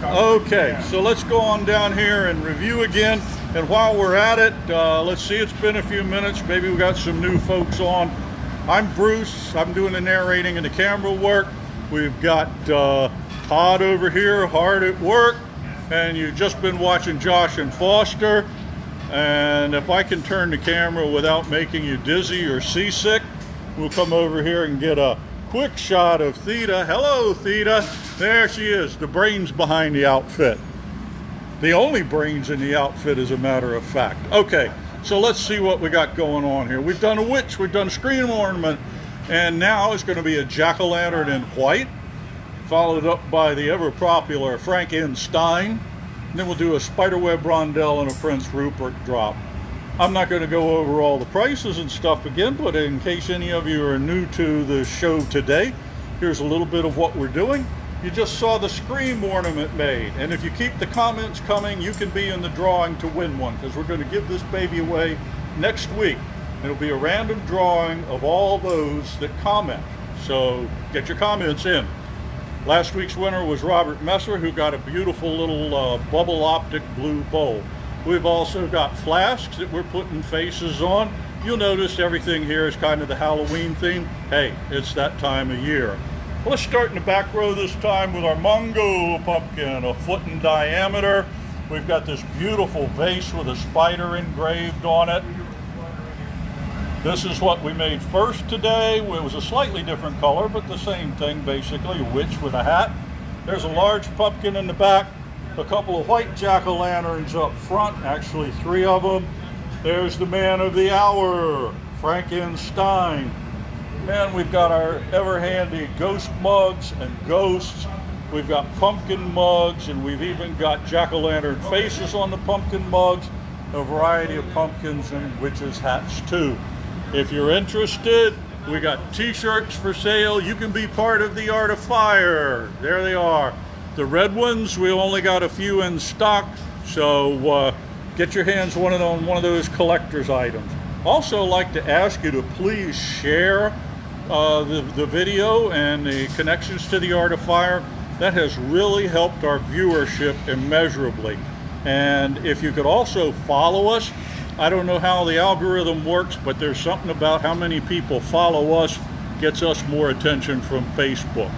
Okay, so let's go on down here and review again. And while we're at it, let's see, it's been a few minutes. Maybe we got some new folks on. I'm Bruce. I'm doing the narrating and the camera work. We've got Todd over here, hard at work. And you've just been watching Josh and Foster. And if I can turn the camera without making you dizzy or seasick, we'll come over here and get a quick shot of Theta. Hello, Theta. There she is, the brains behind the outfit. The only brains in the outfit, as a matter of fact. Okay, so let's see what we got going on here. We've done a witch, we've done a screen ornament, and now it's going to be a jack-o'-lantern in white, followed up by the ever-popular Frankenstein. And then we'll do a spiderweb rondelle and a Prince Rupert drop. I'm not going to go over all the prices and stuff again, but in case any of you are new to the show today, here's a little bit of what we're doing. You just saw the scream ornament made, and if you keep the comments coming, you can be in the drawing to win one, because we're going to give this baby away next week. It'll be a random drawing of all those that comment, so get your comments in. Last week's winner was Robert Messer, who got a beautiful little bubble optic blue bowl. We've also got flasks that we're putting faces on. You'll notice everything here is kind of the Halloween theme. Hey, it's that time of year. Well, let's start in the back row this time with our Mungo pumpkin, a foot in diameter. We've got this beautiful vase with a spider engraved on it. This is what we made first today. It was a slightly different color, but the same thing basically, a witch with a hat. There's a large pumpkin in the back, a couple of white jack-o'-lanterns up front, actually 3 of them. There's the man of the hour, Frankenstein. And we've got our ever handy ghost mugs and ghosts. We've got pumpkin mugs, and we've even got jack-o'-lantern faces on the pumpkin mugs, a variety of pumpkins and witches' hats too. If you're interested, we got t-shirts for sale. You can be part of the Art of Fire. There they are. The red ones, we only got a few in stock, so get your hands on one of those collector's items. Also like to ask you to please share the video and the connections to the Art of Fire. That has really helped our viewership immeasurably. And if you could also follow us, I don't know how the algorithm works, but there's something about how many people follow us gets us more attention from Facebook.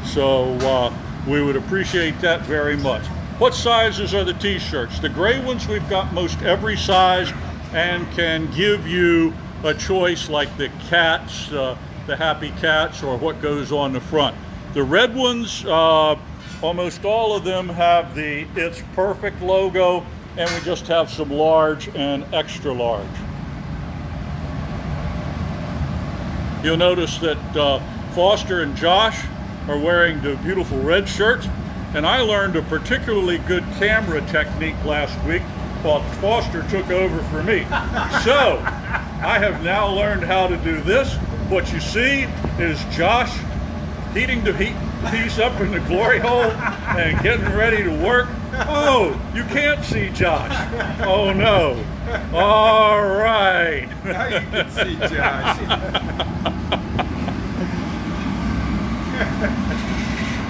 So we would appreciate that very much. What sizes are the t-shirts? The gray ones, we've got most every size and can give you a choice like the cats, the happy cats, or what goes on the front. The red ones, almost all of them have the It's Perfect logo, and we just have some large and extra large. You'll notice that Foster and Josh are wearing the beautiful red shirts, and I learned a particularly good camera technique last week while Foster took over for me. So I have now learned how to do this. What you see is Josh heating the heat piece up in the glory hole and getting ready to work. Oh, you can't see Josh. Oh no. All right. Now you can see Josh.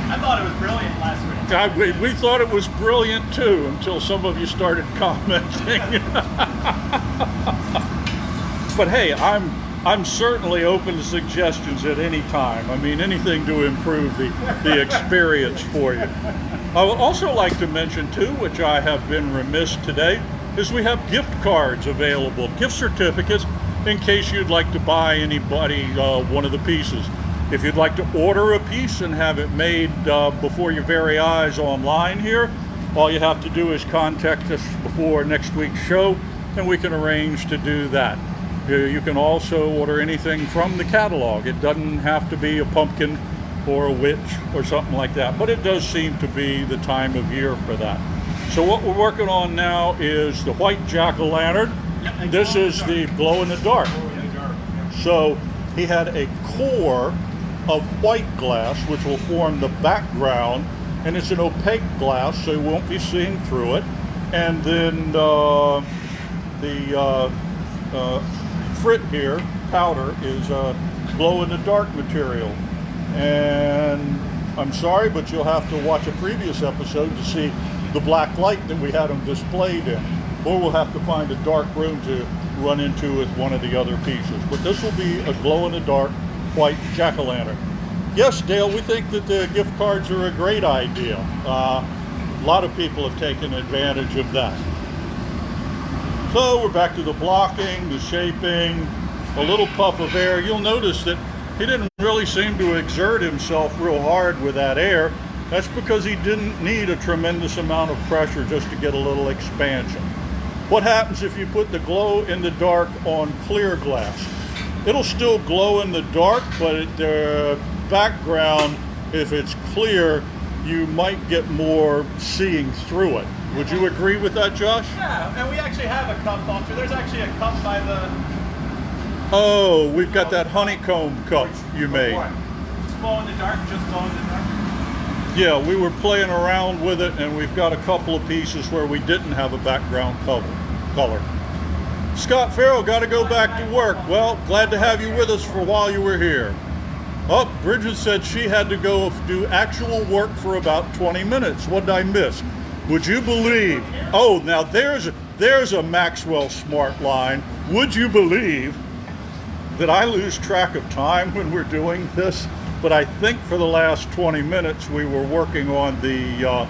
I thought it was brilliant last week. We thought it was brilliant too, until some of you started commenting. But hey, I'm certainly open to suggestions at any time. I mean, anything to improve the experience for you. I would also like to mention too, which I have been remiss today, is we have gift cards available, gift certificates, in case you'd like to buy anybody one of the pieces. If you'd like to order a piece and have it made before your very eyes online here, all you have to do is contact us before next week's show, and we can arrange to do that. You can also order anything from the catalog. It doesn't have to be a pumpkin or a witch or something like that, but it does seem to be the time of year for that. So what we're working on now is the white jack-o'-lantern. This is the glow-in-the-dark. So he had a core of white glass, which will form the background, and it's an opaque glass, so you won't be seeing through it. And then the frit here, powder, is glow-in-the-dark material. And I'm sorry, but you'll have to watch a previous episode to see the black light that we had them displayed in. Or we'll have to find a dark room to run into with one of the other pieces. But this will be a glow-in-the-dark white jack-o'-lantern. Yes, Dale, we think that the gift cards are a great idea. A lot of people have taken advantage of that. So we're back to the blocking, the shaping, a little puff of air. You'll notice that he didn't really seem to exert himself real hard with that air. That's because he didn't need a tremendous amount of pressure just to get a little expansion. What happens if you put the glow in the dark on clear glass? It'll still glow in the dark, but the background, if it's clear, you might get more seeing through it. Would you agree with that, Josh? Yeah, and we actually have a cup filter. There's actually a cup by the... Oh, we've got that honeycomb cup you made. It's glow in the dark, just glow in the dark. Yeah, we were playing around with it, and we've got a couple of pieces where we didn't have a background color. Scott Farrell got to go back to work. Well, glad to have you with us for while you were here. Oh, Bridget said she had to go do actual work for about 20 minutes. What did I miss? Would you believe? Oh, now there's a Maxwell Smart line. Would you believe that I lose track of time when we're doing this? But I think for the last 20 minutes we were working on the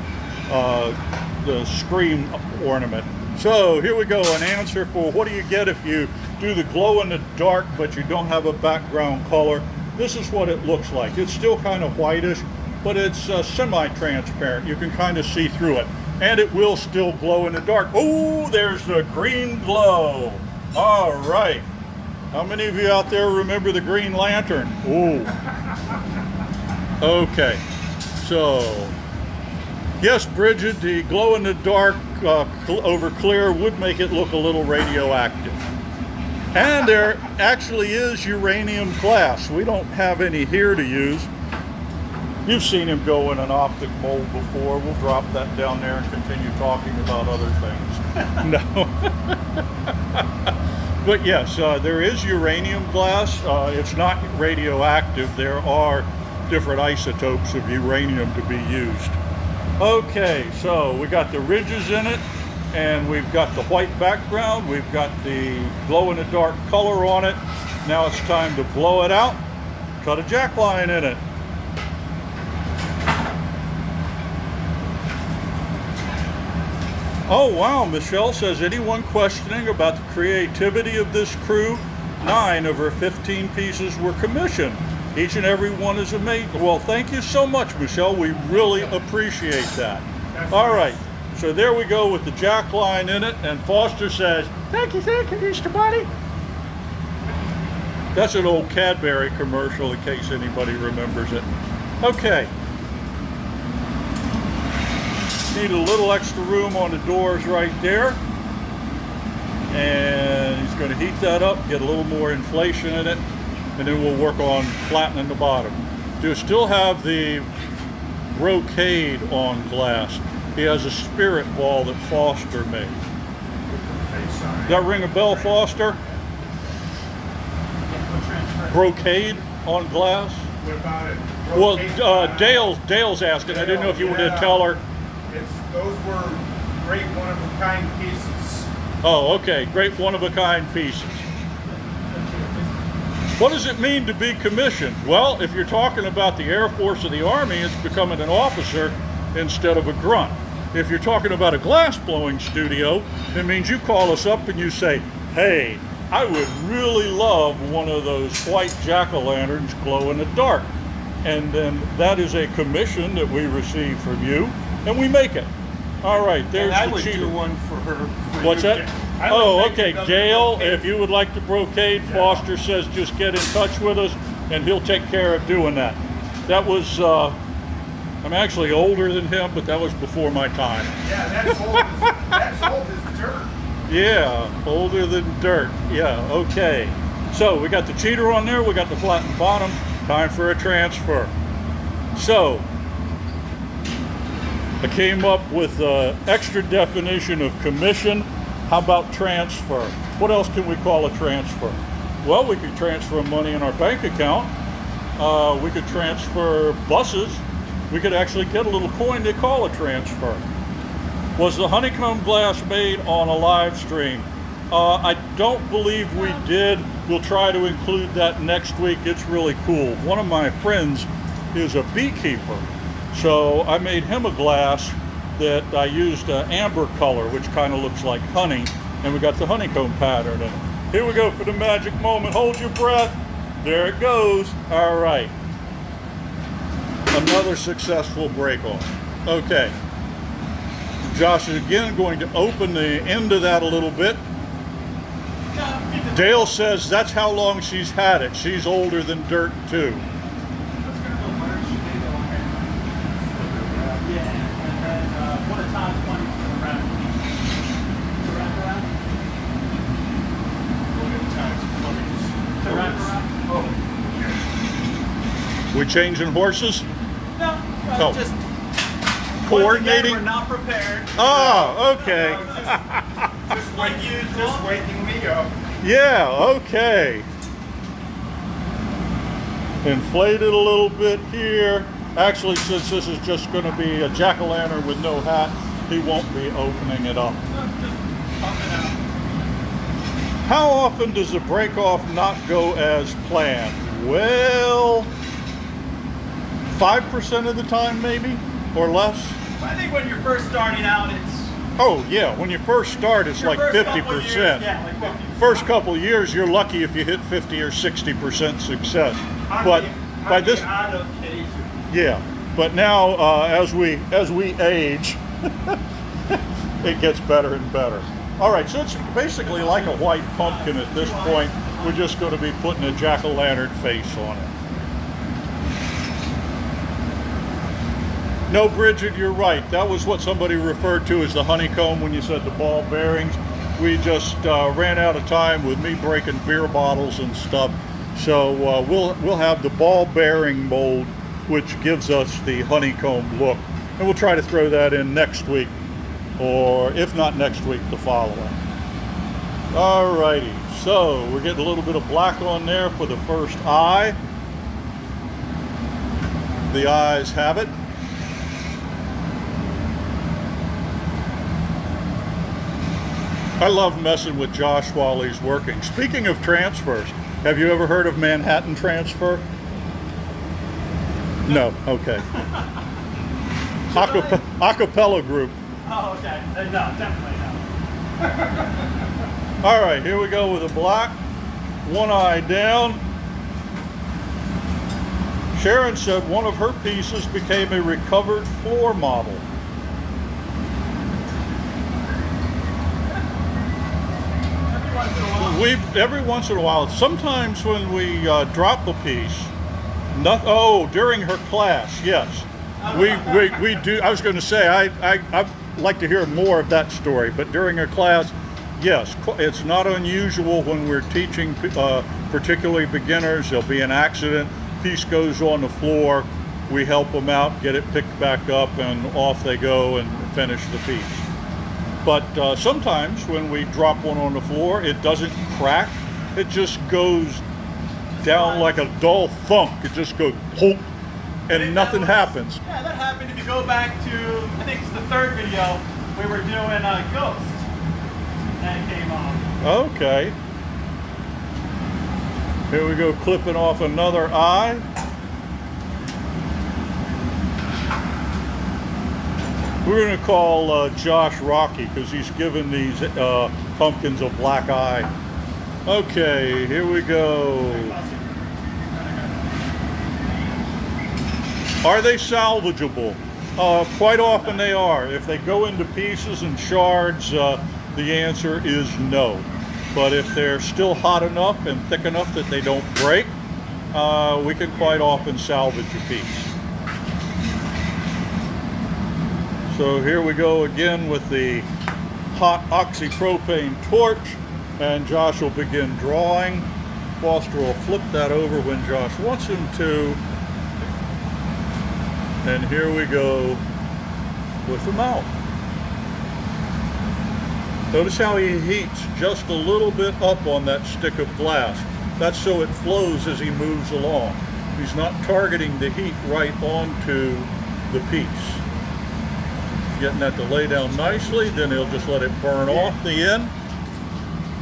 screen ornament. So here we go, an answer for what do you get if you do the glow in the dark but you don't have a background color. This is what it looks like. It's still kind of whitish, but it's semi-transparent. You can kind of see through it. And it will still glow in the dark. Oh, there's the green glow. All right. How many of you out there remember the Green Lantern? Ooh. Okay. So, yes, Bridget, the glow-in-the-dark over clear would make it look a little radioactive. And there actually is uranium glass. We don't have any here to use. You've seen him go in an optic mold before. We'll drop that down there and continue talking about other things. No. But yes, there is uranium glass. It's not radioactive. There are different isotopes of uranium to be used. Okay, so we got the ridges in it, and we've got the white background. We've got the glow-in-the-dark color on it. Now it's time to blow it out. Cut a jack line in it. Oh wow, Michelle says, anyone questioning about the creativity of this crew? 9 of her 15 pieces were commissioned. Each and every one is amazing. Well, thank you so much, Michelle. We really appreciate that. All right, so there we go with the jack line in it, and Foster says, thank you, Easter Bunny. That's an old Cadbury commercial in case anybody remembers it. Okay. Need a little extra room on the doors right there. And he's going to heat that up, get a little more inflation in it, and then we'll work on flattening the bottom. Do still have the brocade on glass. He has a spirit ball that Foster made. Does that ring a bell, Foster? Brocade on glass? What about it? Well, Brocade Dale's asking. I didn't know if you wanted to tell her. Those were great one-of-a-kind pieces. Oh, okay. Great one-of-a-kind pieces. What does it mean to be commissioned? Well, if you're talking about the Air Force or the Army, it's becoming an officer instead of a grunt. If you're talking about a glass-blowing studio, it means you call us up and you say, hey, I would really love one of those white jack-o'-lanterns glow in the dark. And then that is a commission that we receive from you, and we make it. All right, there's and I the would cheater. do one for her. What's that? I would Oh, make okay, another Gail, brocade. if you would like the brocade, Foster says just get in touch with us, and he'll take care of doing that. That was, I'm actually older than him, but that was before my time. Yeah, that's old as dirt. Yeah, older than dirt. Yeah, okay. So we got the cheater on there, we got the flattened bottom, time for a transfer. So, I came up with an extra definition of commission. How about transfer? What else can we call a transfer? Well, we could transfer money in our bank account. We could transfer buses. We could actually get a little coin they call a transfer. Was the honeycomb glass made on a live stream? I don't believe we did. We'll try to include that next week. It's really cool. One of my friends is a beekeeper. So I made him a glass that I used amber color, which kind of looks like honey, and we got the honeycomb pattern in it. Here we go for the magic moment. Hold your breath. There it goes. All right. Another successful break off. Okay. Josh is again going to open the end of that a little bit. Dale says that's how long she's had it. She's older than dirt too. We changing horses? No, Oh. just Coordinating? We're not prepared. Oh, okay. Just waking me up. Yeah, okay. Inflate it a little bit here. Actually, since this is just going to be a jack-o'-lantern with no hat, he won't be opening it up. Just pump it out. How often does the break-off not go as planned? Well, 5% of the time maybe, or less. I think when you're first starting out, it's Oh yeah, when you first start, it's your like first 50%. couple of years, yeah, like 50. First couple of years, you're lucky if you hit 50 or 60% success. But by this, on occasion. yeah. But now, as we age, it gets better and better. All right, so it's basically like a white pumpkin at this point. We're just going to be putting a jack-o'-lantern face on it. No, Bridget, you're right. That was what somebody referred to as the honeycomb when you said the ball bearings. We just ran out of time with me breaking beer bottles and stuff. So we'll have the ball bearing mold, which gives us the honeycomb look. And we'll try to throw that in next week, or if not next week, the following. Alrighty, so we're getting a little bit of black on there for the first eye. The eyes have it. I love messing with Josh while he's working. Speaking of transfers, have you ever heard of Manhattan Transfer? No, okay. Acapella group. Oh, okay. No, definitely no. All right, here we go with a black. One eye down. Sharon said one of her pieces became a recovered floor model. Every once in a while, sometimes when we drop a piece, during her class, yes. We do. I was going to say, I'd like to hear more of that story, but during her class, yes, it's not unusual when we're teaching, particularly beginners. There'll be an accident, piece goes on the floor, we help them out, get it picked back up, and off they go and finish the piece. But sometimes when we drop one on the floor, it doesn't crack. It just goes down like a dull thunk. It just goes poof, and nothing happens. Yeah, that happened. If you go back to, I think it's the third video, we were doing Ghost. And it came off. Okay. Here we go, clipping off another eye. We're going to call Josh Rocky because he's given these pumpkins a black eye. Okay, here we go. Are they salvageable? Quite often they are. If they go into pieces and shards, the answer is no. But if they're still hot enough and thick enough that they don't break, we can quite often salvage a piece. So here we go again with the hot oxypropane torch, and Josh will begin drawing. Foster will flip that over when Josh wants him to. And here we go with the mouth. Notice how he heats just a little bit up on that stick of glass. That's so it flows as he moves along. He's not targeting the heat right onto the piece. Getting that to lay down nicely, then he'll just let it burn off the end.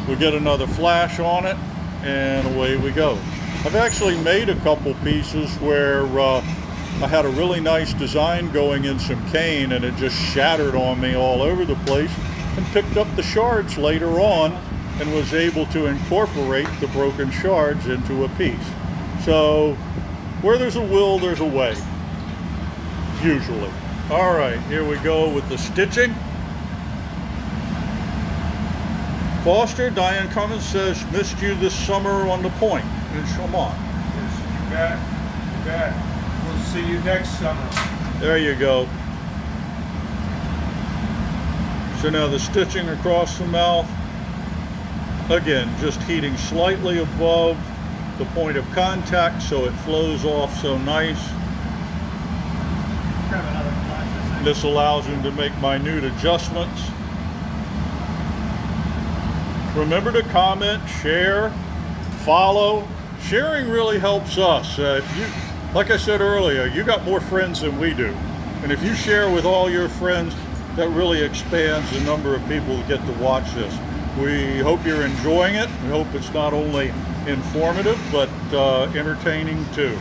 We'll get another flash on it, and away we go. I've actually made a couple pieces where I had a really nice design going in some cane, and it just shattered on me all over the place, and picked up the shards later on and was able to incorporate the broken shards into a piece. So where there's a will, there's a way, usually. All right, here we go with the stitching. Foster, Diane Cummins says, missed you this summer on the point in Chaumont. Yes, you bet. You bet. We'll see you next summer. There you go. So now the stitching across the mouth. Again, just heating slightly above the point of contact so it flows off so nice. Grab another flash. This allows him to make minute adjustments. Remember to comment, share, follow. Sharing really helps us. Like I said earlier, you got more friends than we do. And if you share with all your friends, that really expands the number of people who get to watch this. We hope you're enjoying it. We hope it's not only informative, but entertaining too.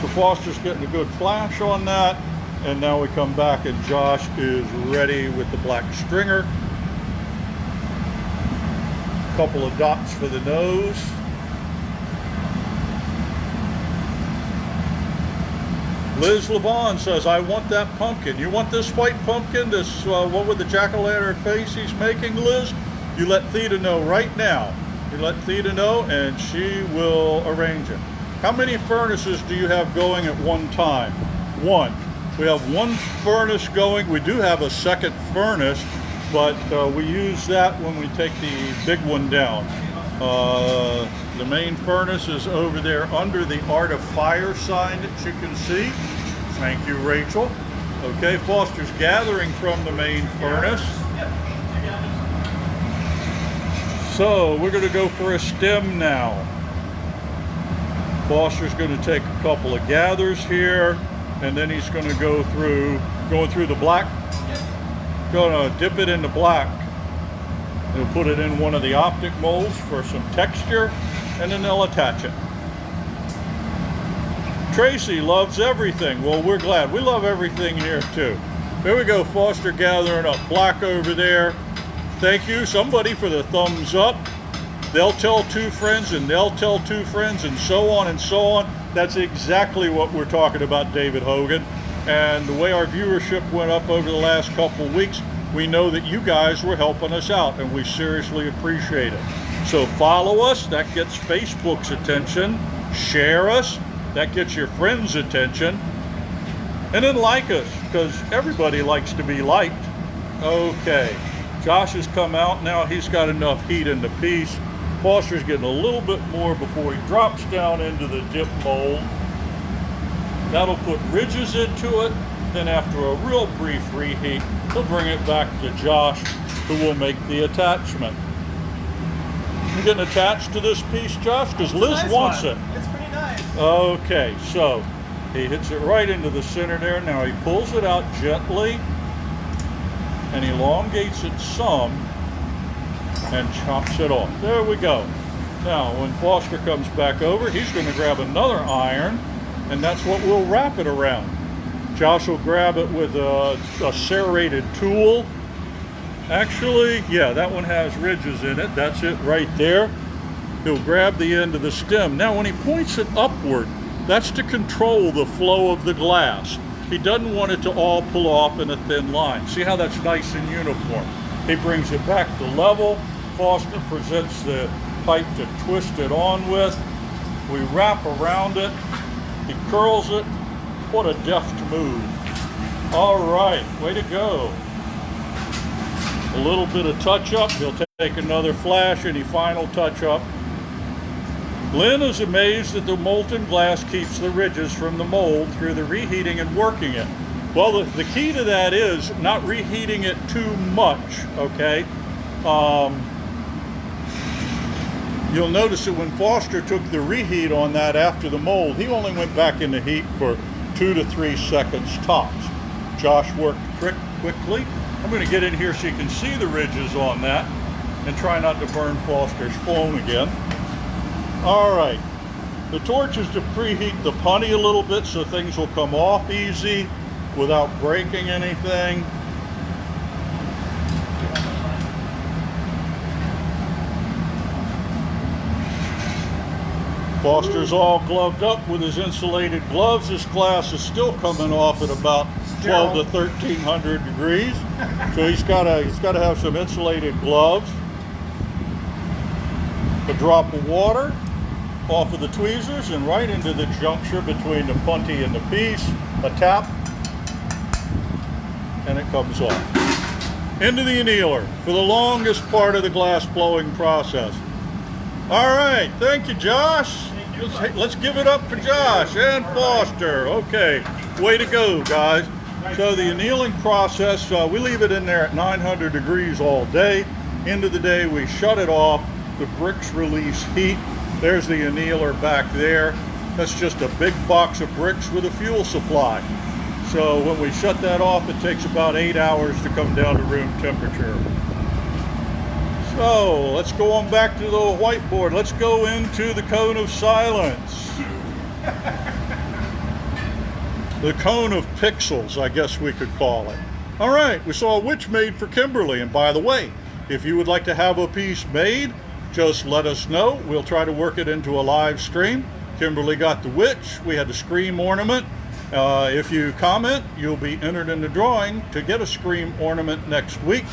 So Foster's getting a good flash on that. And now we come back and Josh is ready with the black stringer. Couple of dots for the nose. Liz Levon says, I want that pumpkin. You want this white pumpkin, this one with the jack-o'-lantern face he's making, Liz? You let Theta know right now. You let Theta know and she will arrange it. How many furnaces do you have going at one time? One. We have one furnace going. We do have a second furnace, but we use that when we take the big one down. The main furnace is over there under the Art of Fire sign that you can see. Thank you, Rachel. Okay, Foster's gathering from the main furnace. So we're going to go for a stem now. Foster's going to take a couple of gathers here, and then he's going to going through the black. Going to dip it into black. He'll put it in one of the optic molds for some texture, and then they'll attach it. Tracy loves everything. Well, we're glad. We love everything here too. There we go, Foster gathering up black over there. Thank you, somebody, for the thumbs up. They'll tell two friends, and they'll tell two friends, and so on and so on. That's exactly what we're talking about, David Hogan. And the way our viewership went up over the last couple of weeks, we know that you guys were helping us out, and we seriously appreciate it. So follow us, that gets Facebook's attention. Share us, that gets your friends' attention. And then like us, because everybody likes to be liked. Okay, Josh has come out now. He's got enough heat in the piece. Foster's getting a little bit more before he drops down into the dip mold. That'll put ridges into it. Then after a real brief reheat, he'll bring it back to Josh, who will make the attachment. You getting attached to this piece, Josh? Because Liz wants it. It's pretty nice. Okay, so he hits it right into the center there. Now he pulls it out gently and elongates it some and chops it off. There we go. Now when Foster comes back over, he's going to grab another iron, and that's what we'll wrap it around. Josh will grab it with a serrated tool. Actually, yeah, that one has ridges in it. That's it right there. He'll grab the end of the stem. Now when he points it upward, that's to control the flow of the glass. He doesn't want it to all pull off in a thin line. See how that's nice and uniform? He brings it back to level. Foster presents the pipe to twist it on with. We wrap around it. He curls it. What a deft move. All right, way to go. A little bit of touch-up. He'll take another flash, any final touch-up. Lynn is amazed that the molten glass keeps the ridges from the mold through the reheating and working it. Well, the key to that is not reheating it too much, okay? You'll notice that when Foster took the reheat on that after the mold, he only went back into heat for 2 to 3 seconds tops. Josh worked quickly. I'm going to get in here so you can see the ridges on that and try not to burn Foster's phone again. All right, the torch is to preheat the punny a little bit so things will come off easy without breaking anything. Foster's all gloved up with his insulated gloves. This glass is still coming off at about 12 to 1300 degrees. So he's got to have some insulated gloves. A drop of water off of the tweezers and right into the juncture between the punty and the piece. A tap, and it comes off. Into the annealer for the longest part of the glass blowing process. All right, thank you, Josh. Let's give it up for Josh and Foster. Okay, way to go, guys. So the annealing process, we leave it in there at 900 degrees all day. End of the day, we shut it off. The bricks release heat. There's the annealer back there. That's just a big box of bricks with a fuel supply. So when we shut that off, it takes about 8 hours to come down to room temperature. So let's go on back to the whiteboard. Let's go into the cone of silence. The cone of pixels, I guess we could call it. All right, we saw a witch made for Kimberly. And by the way, if you would like to have a piece made, just let us know. We'll try to work it into a live stream. Kimberly got the witch. We had the scream ornament. If you comment, you'll be entered in the drawing to get a scream ornament next week.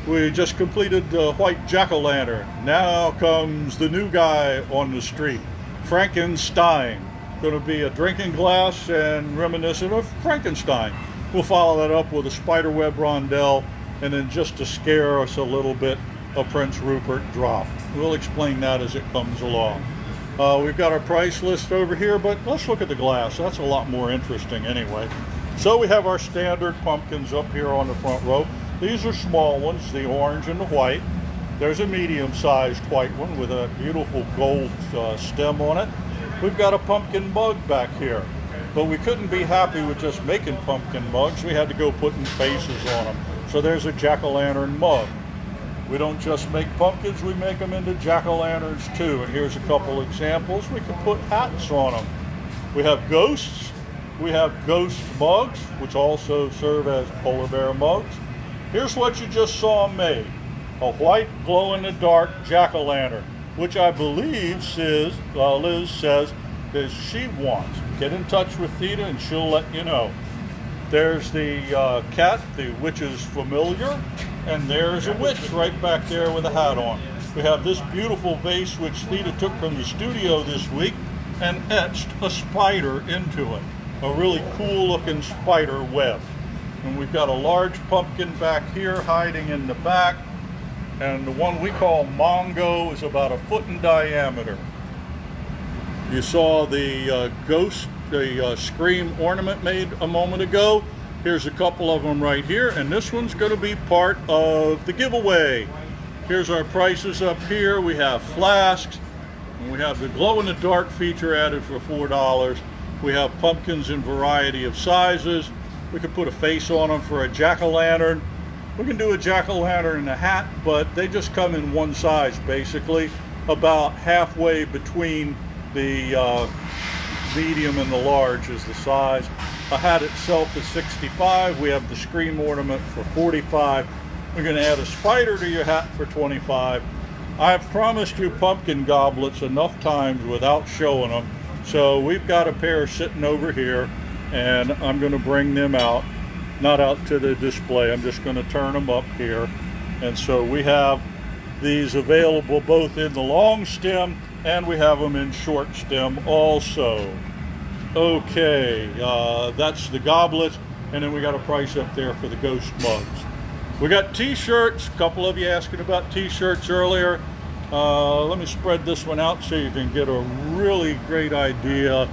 We just completed the white jack-o'-lantern. Now comes the new guy on the street, Frankenstein. Going to be a drinking glass and reminiscent of Frankenstein. We'll follow that up with a spiderweb rondelle, and then just to scare us a little bit, a Prince Rupert drop. We'll explain that as it comes along. We've got our price list over here, but let's look at the glass. That's a lot more interesting anyway. So we have our standard pumpkins up here on the front row. These are small ones, the orange and the white. There's a medium-sized white one with a beautiful gold stem on it. We've got a pumpkin mug back here, but we couldn't be happy with just making pumpkin mugs. We had to go putting faces on them. So there's a jack-o'-lantern mug. We don't just make pumpkins, we make them into jack-o'-lanterns too. And here's a couple examples. We can put hats on them. We have ghosts. We have ghost mugs, which also serve as polar bear mugs. Here's what you just saw made. A white glow-in-the-dark jack-o'-lantern, which I believe Liz says that she wants. Get in touch with Theta and she'll let you know. There's the cat, the witch's familiar, and there's a witch right back there with a hat on. We have this beautiful vase which Theta took from the studio this week and etched a spider into it. A really cool looking spider web. And we've got a large pumpkin back here hiding in the back. And the one we call Mongo is about 1 foot in diameter. You saw the ghost, the scream ornament made a moment ago. Here's a couple of them right here, and this one's going to be part of the giveaway. Here's our prices up here. We have flasks, and we have the glow-in-the-dark feature added for $4. We have pumpkins in variety of sizes. We could put a face on them for a jack-o'-lantern. We can do a jack-o'-lantern and a hat, but they just come in one size basically, about halfway between the medium and the large is the size. A hat itself is $65. We have the scream ornament for $45. We're going to add a spider to your hat for $25. I've promised you pumpkin goblets enough times without showing them, so we've got a pair sitting over here, and I'm going to bring them out. Not out to the display, I'm just going to turn them up here. And so we have these available both in the long stem and we have them in short stem also. Okay, that's the goblets, and then we got a price up there for the ghost mugs. We got t-shirts, a couple of you asking about t-shirts earlier. Let me spread this one out so you can get a really great idea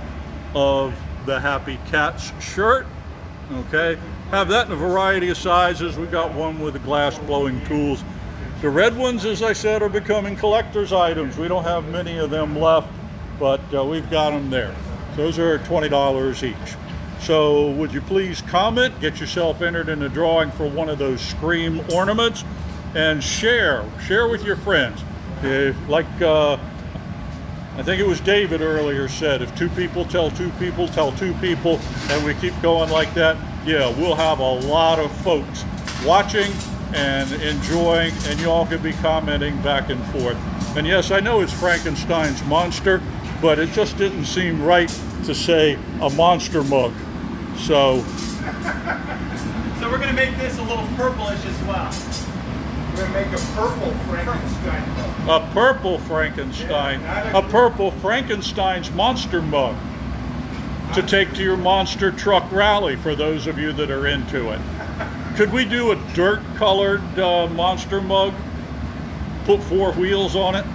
of the Happy Cats shirt. Okay, have that in a variety of sizes. We got one with the glass blowing tools. The red ones, as I said, are becoming collector's items. We don't have many of them left, but we've got them there. Those are $20 each. So would you please comment, get yourself entered in the drawing for one of those scream ornaments, and share with your friends. If, like I think it was David earlier said, if 2 people tell 2 people, tell 2 people, and we keep going like that, yeah, we'll have a lot of folks watching and enjoying, and you all could be commenting back and forth. And yes, I know it's Frankenstein's monster, but it just didn't seem right to say a monster mug. So we're going to make this a little purplish as well. We're going to make a purple Frankenstein mug. A purple Frankenstein, a purple Frankenstein's monster mug to take to your monster truck rally for those of you that are into it. Could we do a dirt colored monster mug? Put 4 wheels on it?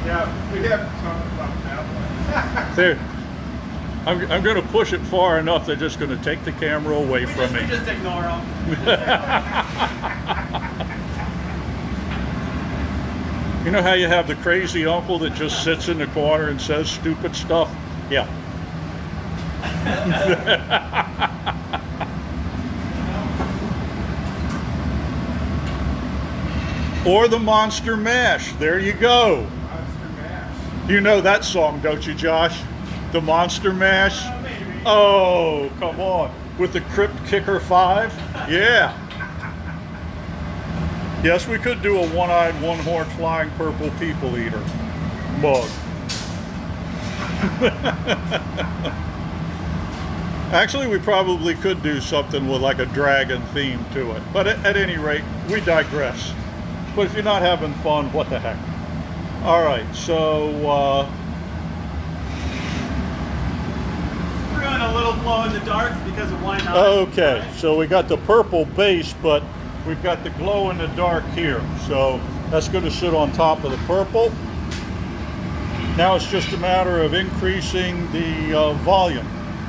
Yeah, we have to talk about that one. There. I'm going to push it far enough they're just going to take the camera away from me. We just ignore them. You know how you have the crazy uncle that just sits in the corner and says stupid stuff? Yeah. Or the Monster Mash. There you go. Monster Mash. You know that song, don't you, Josh? The Monster Mash? Oh, come on. With the Crypt Kicker 5? Yeah. Yes, we could do a one-eyed, one-horned, flying purple people eater mug. Actually, we probably could do something with like a dragon theme to it. But at any rate, we digress. But if you're not having fun, what the heck? All right, so We're going a little glow in the dark because of why not? okay, so we got the purple base, but we've got the glow in the dark here. So that's going to sit on top of the purple. Now it's just a matter of increasing the volume.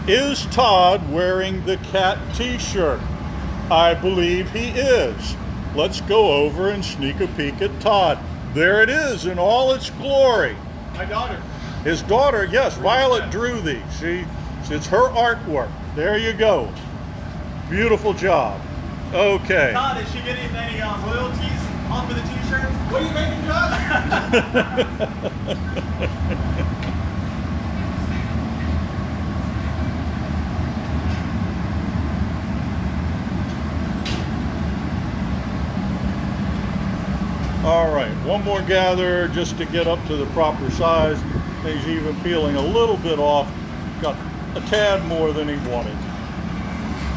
Is Todd wearing the cat t-shirt? I believe he is. Let's go over and sneak a peek at Todd. There it is in all its glory. My daughter. His daughter, yes, Violet drew these. It's her artwork. There you go. Beautiful job. Okay. Todd, is she getting any royalties off of the t-shirt? What are you making, Josh? All right, one more gather just to get up to the proper size. He's even peeling a little bit off. Got a tad more than he wanted.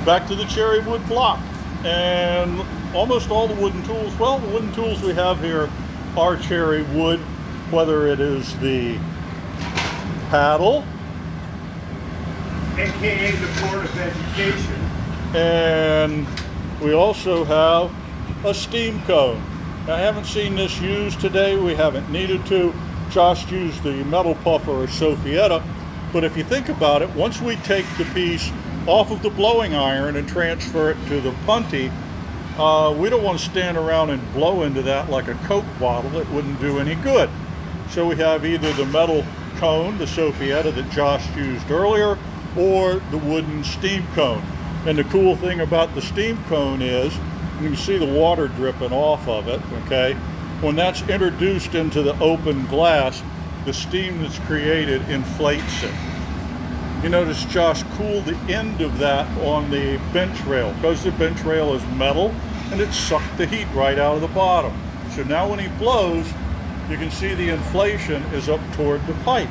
Back to the cherry wood block. And almost all the wooden tools, well, the wooden tools we have here are cherry wood, whether it is the paddle, AKA the Board of Education. and we also have a steam cone. Now, I haven't seen this used today. We haven't needed to. Josh used the metal puffer or Sophietta, but if you think about it, once we take the piece off of the blowing iron and transfer it to the punty, we don't want to stand around and blow into that like a Coke bottle. It wouldn't do any good. So we have either the metal cone, the Sophietta that Josh used earlier, or the wooden steam cone. And the cool thing about the steam cone is, you can see the water dripping off of it, okay? When that's introduced into the open glass, the steam that's created inflates it. You notice Josh cooled the end of that on the bench rail because the bench rail is metal and it sucked the heat right out of the bottom. So now when he blows, you can see the inflation is up toward the pipe.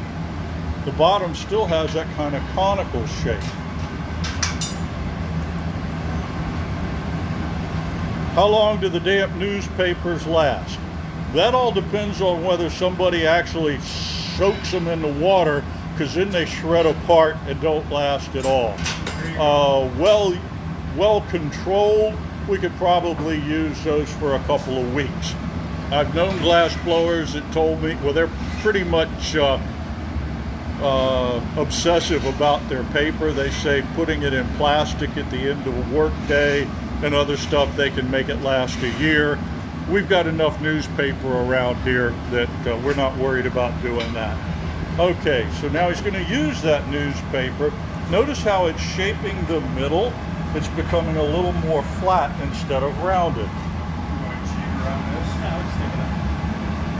The bottom still has that kind of conical shape. How long do the damp newspapers last? That all depends on whether somebody actually soaks them in the water, because then they shred apart and don't last at all. Well controlled, we could probably use those for a couple of weeks. I've known glass blowers that told me, well, they're pretty much obsessive about their paper. They say putting it in plastic at the end of a work day and other stuff, they can make it last a year. We've got enough newspaper around here that we're not worried about doing that. Okay, so now he's going to use that newspaper. Notice how it's shaping the middle. It's becoming a little more flat instead of rounded.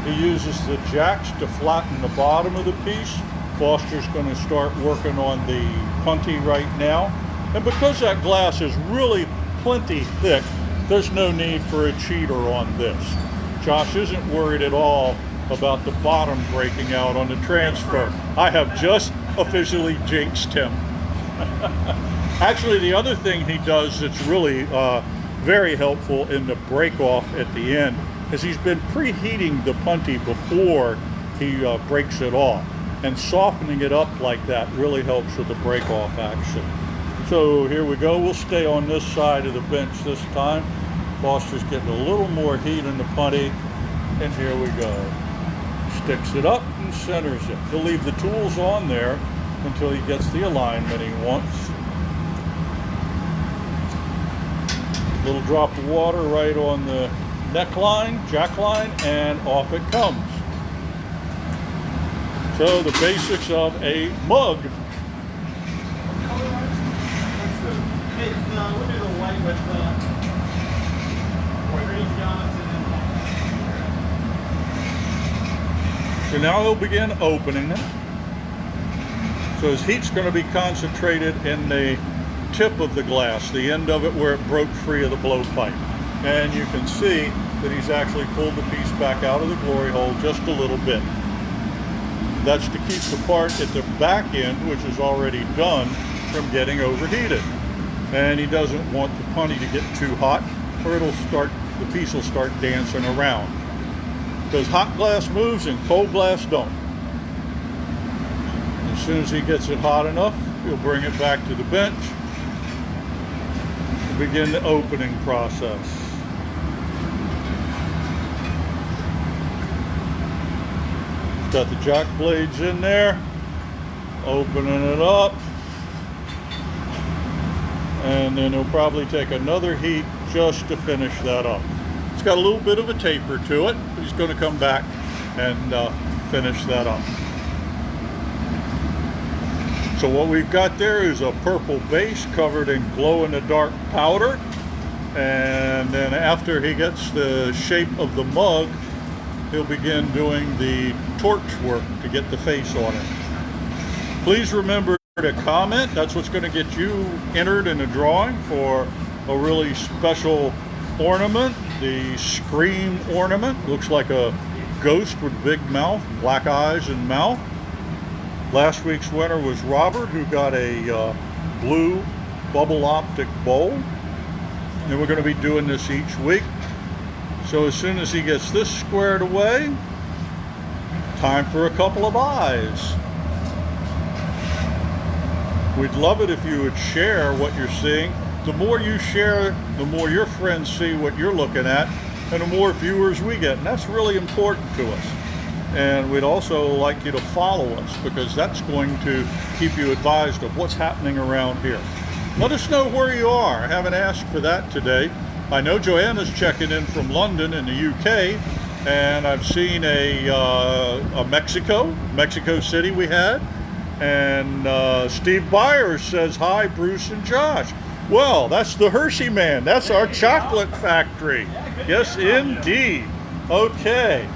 He uses the jacks to flatten the bottom of the piece. Foster's going to start working on the punty right now. And because that glass is really plenty thick, there's no need for a cheater on this. Josh isn't worried at all about the bottom breaking out on the transfer. I have just officially jinxed him. Actually, the other thing he does that's really very helpful in the break off at the end is he's been preheating the punty before he breaks it off. And softening it up like that really helps with the break off action. So here we go. We'll stay on this side of the bench this time. Foster's getting a little more heat in the punty. And here we go. Sticks it up and centers it. He'll leave the tools on there until he gets the alignment he wants. Little drop of water right on the neckline, jack line, and off it comes. So the basics of a mug. We'll do the white with green Johnson and So now he'll begin opening it. So his heat's going to be concentrated in the tip of the glass, the end of it where it broke free of the blowpipe. And you can see that he's actually pulled the piece back out of the glory hole just a little bit. That's to keep the part at the back end, which is already done, from getting overheated. And he doesn't want the punny to get too hot, or the piece will start dancing around. Because hot glass moves and cold glass don't. As soon as he gets it hot enough, he'll bring it back to the bench and begin the opening process. He's got the jack blades in there, opening it up, and then he'll probably take another heat just to finish that up. It's got a little bit of a taper to it, but he's going to come back and finish that up. So what we've got there is a purple base covered in glow-in-the-dark powder, and then after he gets the shape of the mug, he'll begin doing the torch work to get the face on it. Please remember to comment. That's what's going to get you entered in a drawing for a really special ornament. The Scream ornament looks like a ghost with big mouth, black eyes and mouth. Last week's winner was Robert, who got a blue bubble optic bowl. And we're going to be doing this each week. So as soon as he gets this squared away, time for a couple of eyes. We'd love it if you would share what you're seeing. The more you share, the more your friends see what you're looking at, and the more viewers we get. And that's really important to us. And we'd also like you to follow us, because that's going to keep you advised of what's happening around here. Let us know where you are. I haven't asked for that today. I know Joanna's checking in from London in the UK, and I've seen a Mexico City we had. And Steve Byers says, hi, Bruce and Josh. Well, that's the Hershey man. That's our chocolate factory. Yes, indeed. Okay.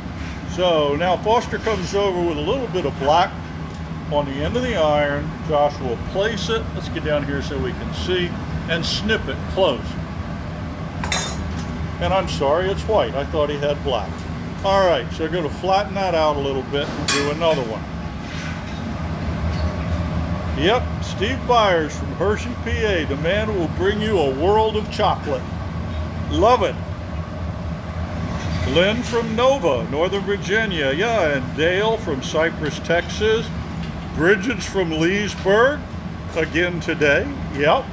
So now Foster comes over with a little bit of black on the end of the iron. Josh will place it. Let's get down here so we can see, and snip it close. And I'm sorry, it's white. I thought he had black. All right, so we're going to flatten that out a little bit and do another one. Yep, Steve Byers from Hershey, PA. The man who will bring you a world of chocolate. Love it. Lynn from Nova, Northern Virginia. Yeah, and Dale from Cypress, Texas. Bridget's from Leesburg, again today. Yep.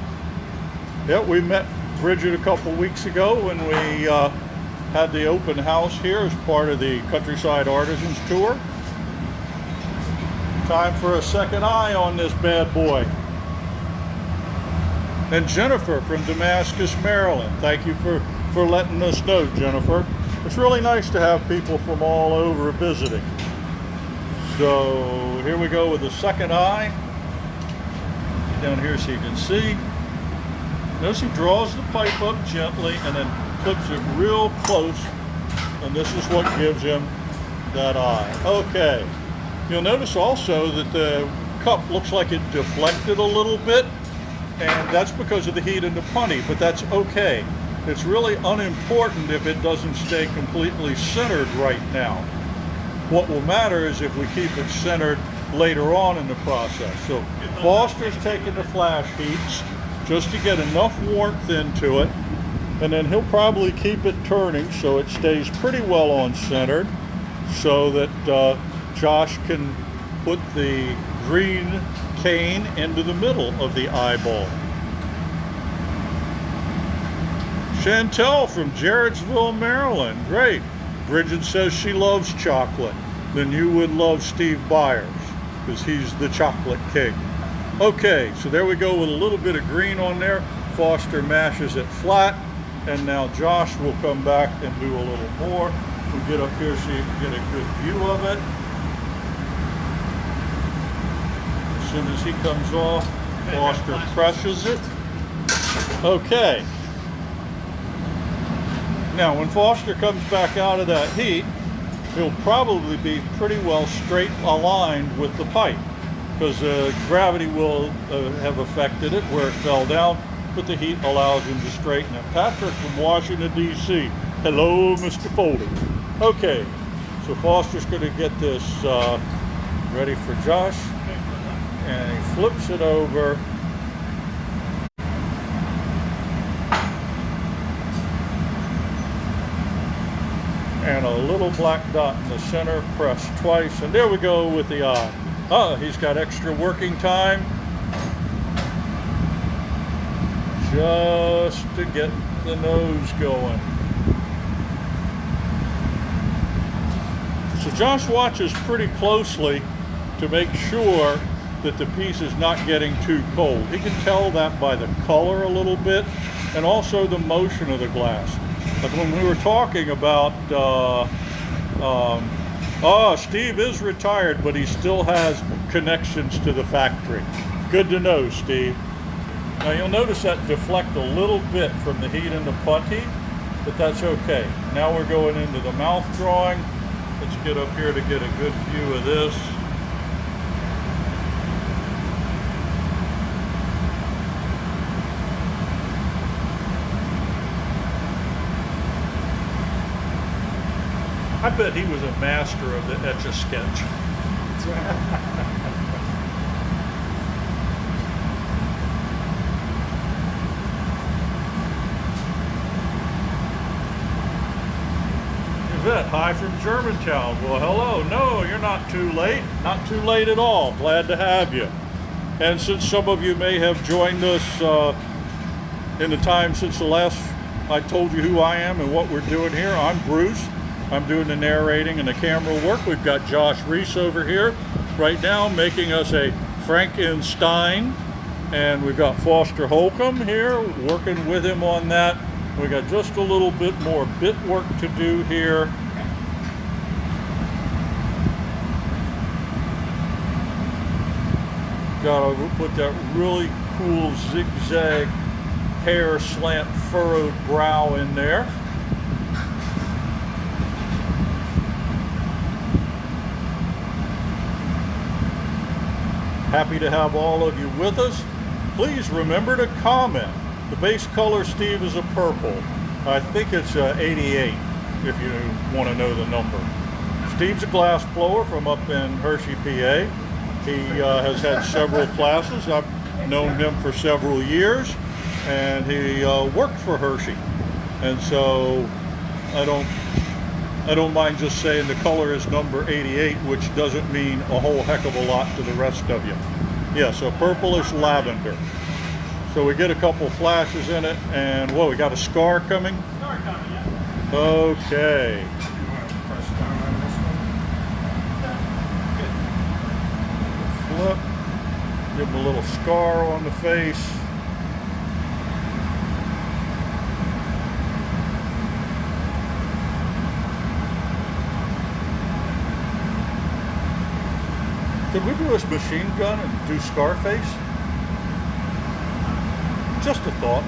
Yep, we met Bridget a couple weeks ago when we had the open house here as part of the Countryside Artisans Tour. Time for a second eye on this bad boy. And Jennifer from Damascus, Maryland. Thank you for letting us know, Jennifer. It's really nice to have people from all over visiting. So here we go with the second eye. Down here so you can see. Notice he draws the pipe up gently and then clips it real close. And this is what gives him that eye. Okay. You'll notice also that the cup looks like it deflected a little bit, and that's because of the heat in the punny, but that's okay. It's really unimportant if it doesn't stay completely centered right now. What will matter is if we keep it centered later on in the process. So Foster's taking the flash heats just to get enough warmth into it, and then he'll probably keep it turning so it stays pretty well on centered, so that Josh can put the green cane into the middle of the eyeball. Chantel from Jarrettsville, Maryland. Great. Bridget says she loves chocolate. Then you would love Steve Byers, because he's the chocolate king. Okay, so there we go with a little bit of green on there. Foster mashes it flat, and now Josh will come back and do a little more. We'll get up here so you can get a good view of it. As soon as he comes off, Foster presses it. Okay. Now, when Foster comes back out of that heat, he'll probably be pretty well straight aligned with the pipe, because gravity will have affected it where it fell down, but the heat allows him to straighten it. Patrick from Washington, D.C. Hello, Mr. Foley. Okay, so Foster's going to get this ready for Josh, and he flips it over, and a little black dot in the center. Press twice, and there we go with the eye. He's got extra working time just to get the nose going. So Josh watches pretty closely to make sure that the piece is not getting too cold. He can tell that by the color a little bit and also the motion of the glass. Like when we were talking about, Steve is retired, but he still has connections to the factory. Good to know, Steve. Now you'll notice that deflect a little bit from the heat in the putty, but that's okay. Now we're going into the mouth drawing. Let's get up here to get a good view of this. I bet he was a master of the Etch-a-Sketch. Yvette, hi from Germantown. Well, hello. No, you're not too late. Not too late at all. Glad to have you. And since some of you may have joined us in the time since the last I told you who I am and what we're doing here, I'm Bruce. I'm doing the narrating and the camera work. We've got Josh Ries over here right now making us a Frankenstein. And we've got Foster Holcombe here working with him on that. We got just a little bit more bit work to do here. Gotta put that really cool zigzag hair slant furrowed brow in there. Happy to have all of you with us. Please remember to comment. The base color, Steve, is a purple. I think it's 88, if you want to know the number. Steve's a glass blower from up in Hershey, PA. He has had several classes. I've known him for several years, and he worked for Hershey. And so I don't mind just saying the color is number 88, which doesn't mean a whole heck of a lot to the rest of you. Yeah, so purplish lavender. So we get a couple flashes in it, and whoa, we got a scar coming? Scar coming, yeah. Okay. You want to press down on this one? Flip. Give him a little scar on the face. Could we do a machine gun and do Scarface? Just a thought.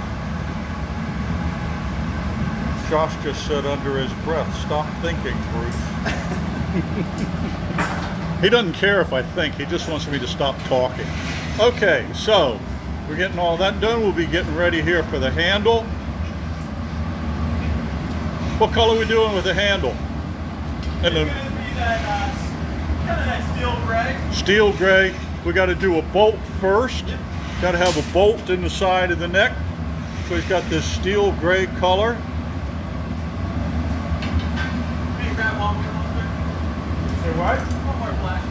Josh just said under his breath, "Stop thinking, Bruce." He doesn't care if I think, he just wants me to stop talking. Okay, so we're getting all that done. We'll be getting ready here for the handle. What color are we doing with the handle? And It's going to be that, kind of that steel gray. Steel gray. We got to do a bolt first. Yep. Got to have a bolt in the side of the neck. So he's got this steel gray color. Can you grab one more monster? Say what? One more flash.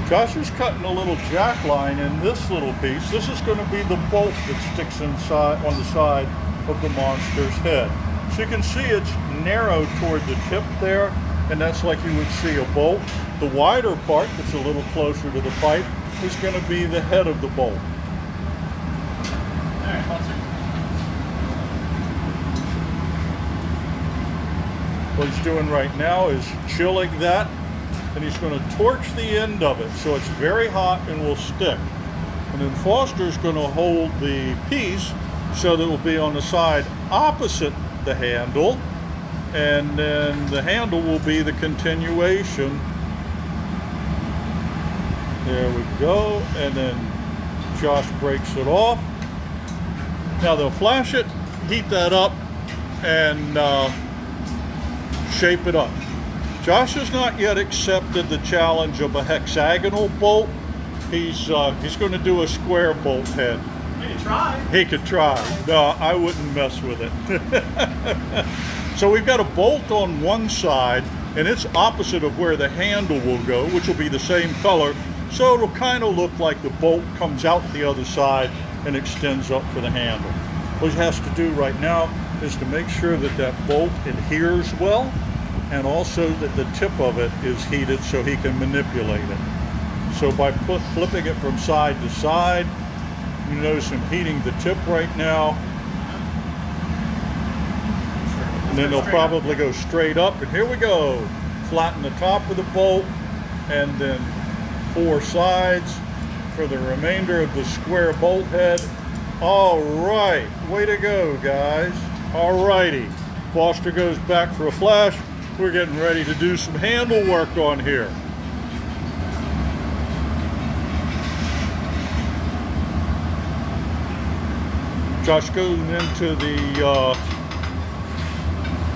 Josh is cutting a little jack line in this little piece. This is going to be the bolt that sticks inside on the side of the monster's head. So you can see it's narrow toward the tip there, and that's like you would see a bolt. The wider part that's a little closer to the pipe is going to be the head of the bolt. All right, monster. What he's doing right now is chilling that, and he's going to torch the end of it so it's very hot and will stick. And then Foster's going to hold the piece so that it will be on the side opposite the handle, and then the handle will be the continuation. There we go, and then Josh breaks it off. Now they'll flash it, heat that up, and shape it up. Josh has not yet accepted the challenge of a hexagonal bolt. He's going to do a square bolt head. You can try. He could try. No, I wouldn't mess with it. So we've got a bolt on one side, and it's opposite of where the handle will go, which will be the same color. So it'll kind of look like the bolt comes out the other side and extends up for the handle. What he has to do right now is to make sure that that bolt adheres well, and also that the tip of it is heated so he can manipulate it. So by flipping it from side to side, you notice him heating the tip right now. And then they'll probably go straight up, and here we go. Flatten the top of the bolt, and then 4 sides for the remainder of the square bolt head. All right, way to go, guys. All righty, Foster goes back for a flash. We're getting ready to do some handle work on here. Josh goes into the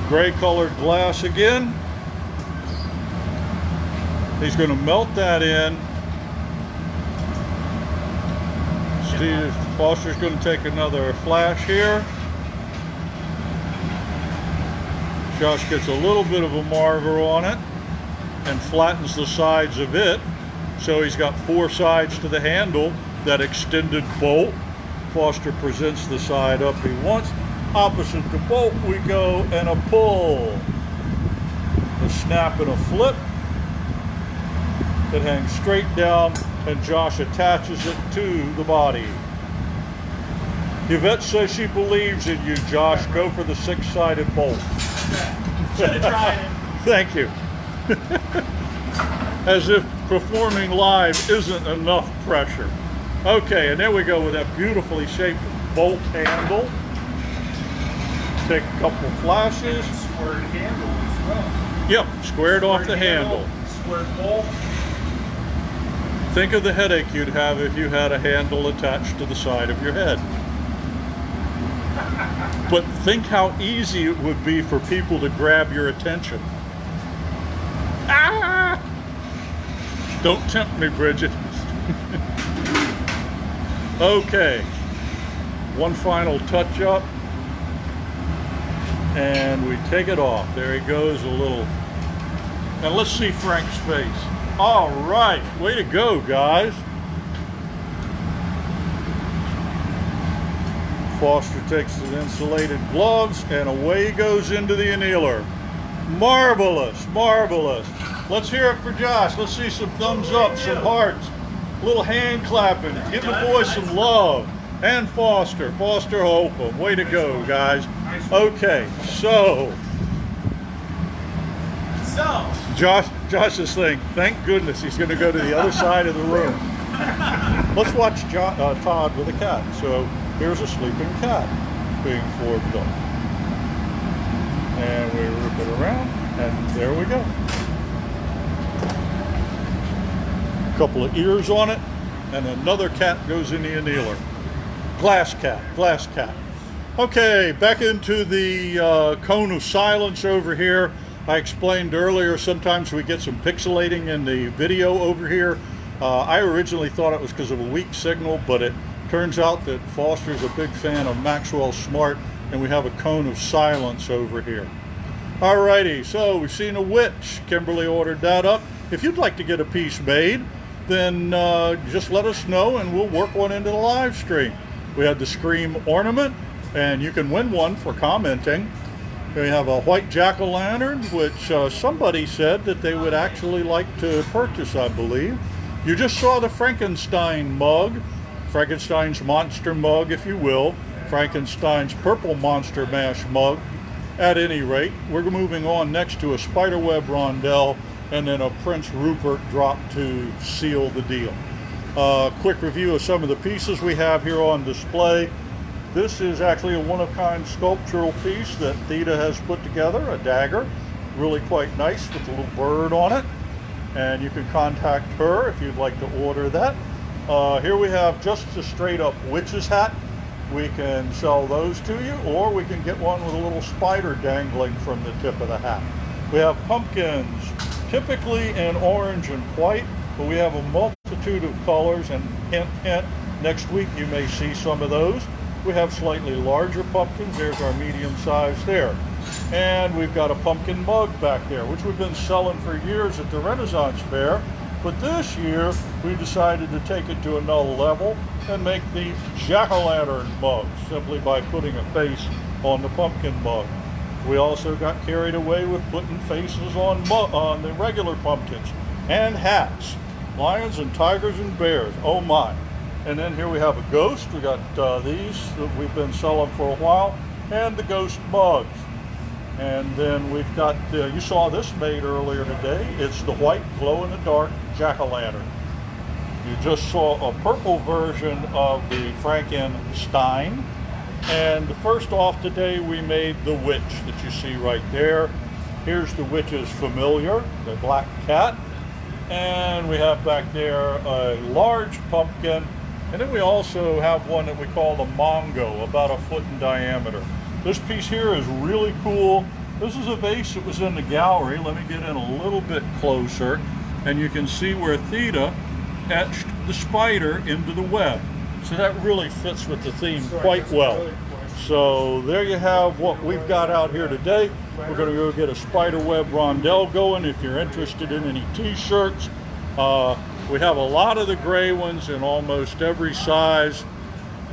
gray colored glass again. He's going to melt that in. Steve Foster's going to take another flash here. Josh gets a little bit of a marver on it and flattens the sides of it. So he's got 4 sides to the handle, that extended bolt. Foster presents the side up he wants. Opposite the bolt we go, and a pull. A snap and a flip. It hangs straight down, and Josh attaches it to the body. Yvette says she believes in you, Josh. Go for the 6-sided bolt. Should have tried it. Thank you. As if performing live isn't enough pressure. Okay, and there we go with that beautifully shaped bolt handle. Take a couple flashes. Squared handle as well. Yep, squared off the handle. Squared bolt. Think of the headache you'd have if you had a handle attached to the side of your head. But think how easy it would be for people to grab your attention. Ah! Don't tempt me, Bridget. Okay, one final touch up, and we take it off. There he goes, a little. And let's see Frank's face. All right, way to go, guys. Foster takes his insulated gloves, and away he goes into the annealer. Marvelous, marvelous. Let's hear it for Josh. Let's see some thumbs up, some hearts. A little hand clapping, give the boys some love. And Foster Holcombe, way to go, guys. Okay, so Josh is saying, thank goodness he's going to go to the other side of the room. Let's watch Todd with a cat. So here's a sleeping cat being forbed up. And we rip it around, and there we go. Couple of ears on it, and another cat goes in the annealer. Glass cat. Okay, back into the cone of silence over here. I explained earlier, sometimes we get some pixelating in the video over here. I originally thought it was because of a weak signal, but it turns out that Foster's a big fan of Maxwell Smart, and we have a cone of silence over here. Alrighty, so we've seen a witch. Kimberly ordered that up. If you'd like to get a piece made, then just let us know and we'll work one into the live stream. We have the Scream ornament, and you can win one for commenting. We have a white jack-o'-lantern, which somebody said that they would actually like to purchase, I believe. You just saw the Frankenstein mug, Frankenstein's monster mug, if you will, Frankenstein's purple monster mash mug. At any rate, we're moving on next to a spiderweb rondelle, and then a Prince Rupert drop to seal the deal. Quick review of some of the pieces we have here on display. This is actually a one-of-kind sculptural piece that Theta has put together, a dagger, really quite nice with a little bird on it. And you can contact her if you'd like to order that. Here we have just a straight-up witch's hat. We can sell those to you, or we can get one with a little spider dangling from the tip of the hat. We have pumpkins, typically in orange and white, but we have a multitude of colors, and hint, hint, next week you may see some of those. We have slightly larger pumpkins. There's our medium size there. And we've got a pumpkin mug back there, which we've been selling for years at the Renaissance Fair. But this year, we decided to take it to another level and make the jack-o'-lantern mug, simply by putting a face on the pumpkin mug. We also got carried away with putting faces on the regular pumpkins, and hats, lions and tigers and bears, oh my. And then here we have a ghost. We got these that we've been selling for a while, and the ghost mugs. And then we've got, you saw this made earlier today. It's the white glow-in-the-dark jack-o'-lantern. You just saw a purple version of the Frankenstein. And first off today, we made the witch that you see right there. Here's the witch's familiar, the black cat. And we have back there a large pumpkin. And then we also have one that we call the Mongo, about a foot in diameter. This piece here is really cool. This is a vase that was in the gallery. Let me get in a little bit closer. And you can see where Theta etched the spider into the web. So that really fits with the theme quite well. So there you have what we've got out here today. We're going to go get a spider web rondelle going if you're interested in any t-shirts. We have a lot of the gray ones in almost every size.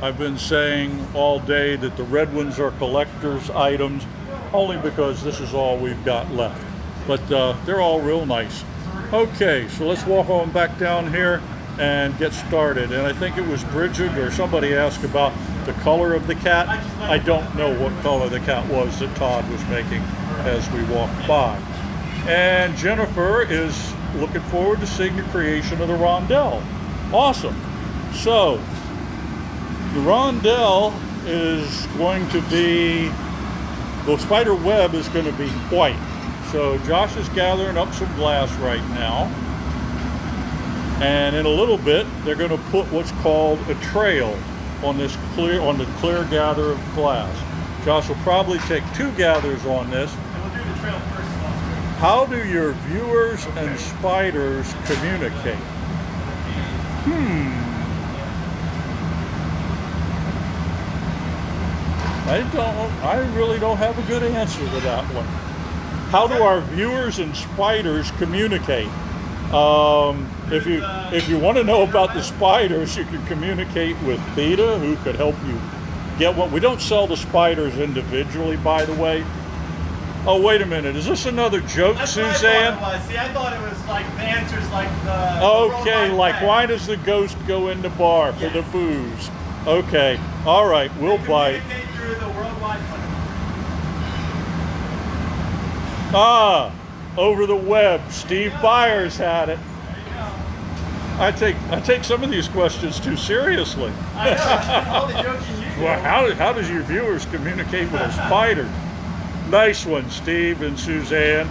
I've been saying all day that the red ones are collector's items, only because this is all we've got left. But they're all real nice. Okay, so let's walk on back down here and get started. And I think it was Bridget or somebody asked about the color of the cat. I don't know what color the cat was that Todd was making as we walked by. And Jennifer is looking forward to seeing the creation of the rondelle. Awesome. So the rondelle is going to be, the spider web is going to be white. So Josh is gathering up some glass right now. And in a little bit, they're going to put what's called a trail on this on the clear gather of glass. Josh will probably take 2 gathers on this. And we'll do the trail first. How do your viewers and spiders communicate? I really don't have a good answer to that one. How do our viewers and spiders communicate? If you want to know about the spiders, you can communicate with Theta, who could help you get one. We don't sell the spiders individually, by the way. Oh, wait a minute. Is this another joke, That's Suzanne? what I thought it was. See, I thought it was like the answers like the Okay, World like Wide Web. why does the ghost go in the bar for the booze? Okay, all right, we'll bite. Communicate through the World Wide Web. Ah, over the web. Steve Byers had it. There you go. I take some of these questions too seriously. I know. All the jokes you do. Well, how does your viewers communicate with a spider? Nice one, Steve and Suzanne.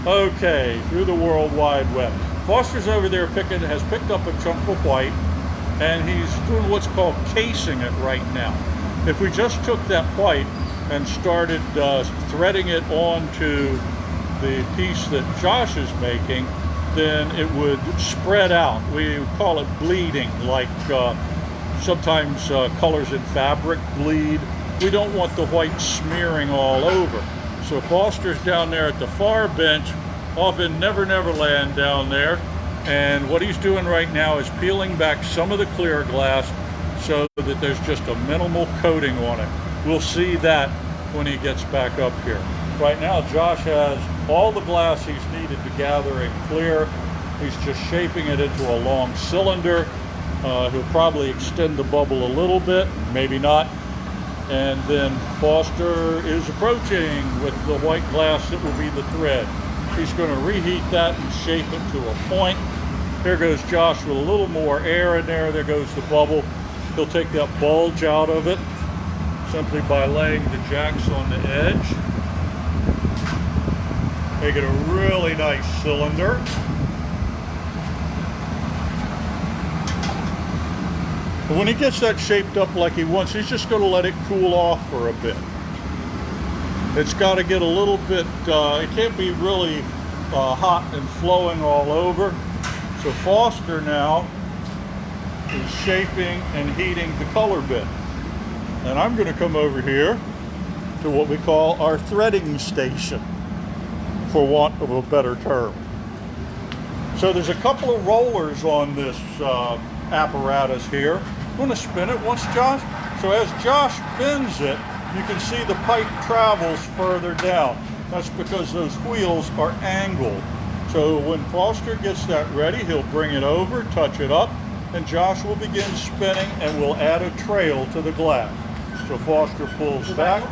Okay, through the World Wide Web. Foster's over there has picked up a chunk of white, and he's doing what's called casing it right now. If we just took that white and started threading it onto the piece that Josh is making, then it would spread out. We call it bleeding, like sometimes colors in fabric bleed. We don't want the white smearing all over. So Foster's down there at the far bench, off in Never Never Land down there, and what he's doing right now is peeling back some of the clear glass so that there's just a minimal coating on it. We'll see that when he gets back up here. Right now, Josh has all the glass he's needed to gather in clear. He's just shaping it into a long cylinder. He'll probably extend the bubble a little bit, maybe not. And then Foster is approaching with the white glass that will be the thread. He's going to reheat that and shape it to a point. There goes Josh with a little more air in there. There goes the bubble. He'll take that bulge out of it simply by laying the jacks on the edge. Make it a really nice cylinder. But when he gets that shaped up like he wants, he's just going to let it cool off for a bit. It's got to get a little bit, it can't be really hot and flowing all over. So Foster now is shaping and heating the color bit. And I'm going to come over here to what we call our threading station, for want of a better term. So there's a couple of rollers on this apparatus here. I'm going to spin it once, Josh. So as Josh spins it, you can see the pipe travels further down. That's because those wheels are angled. So when Foster gets that ready, he'll bring it over, touch it up, and Josh will begin spinning and we'll add a trail to the glass. So Foster pulls back,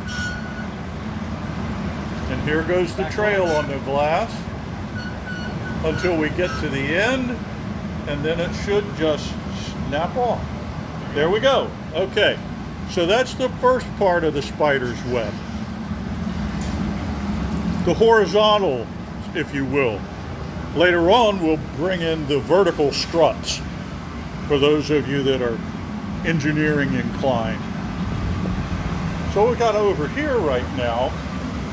and here goes the trail on the glass until we get to the end, and then it should just snap off. There we go. Okay, so that's the first part of the spider's web. The horizontal, if you will. Later on, we'll bring in the vertical struts for those of you that are engineering inclined. So what we got over here right now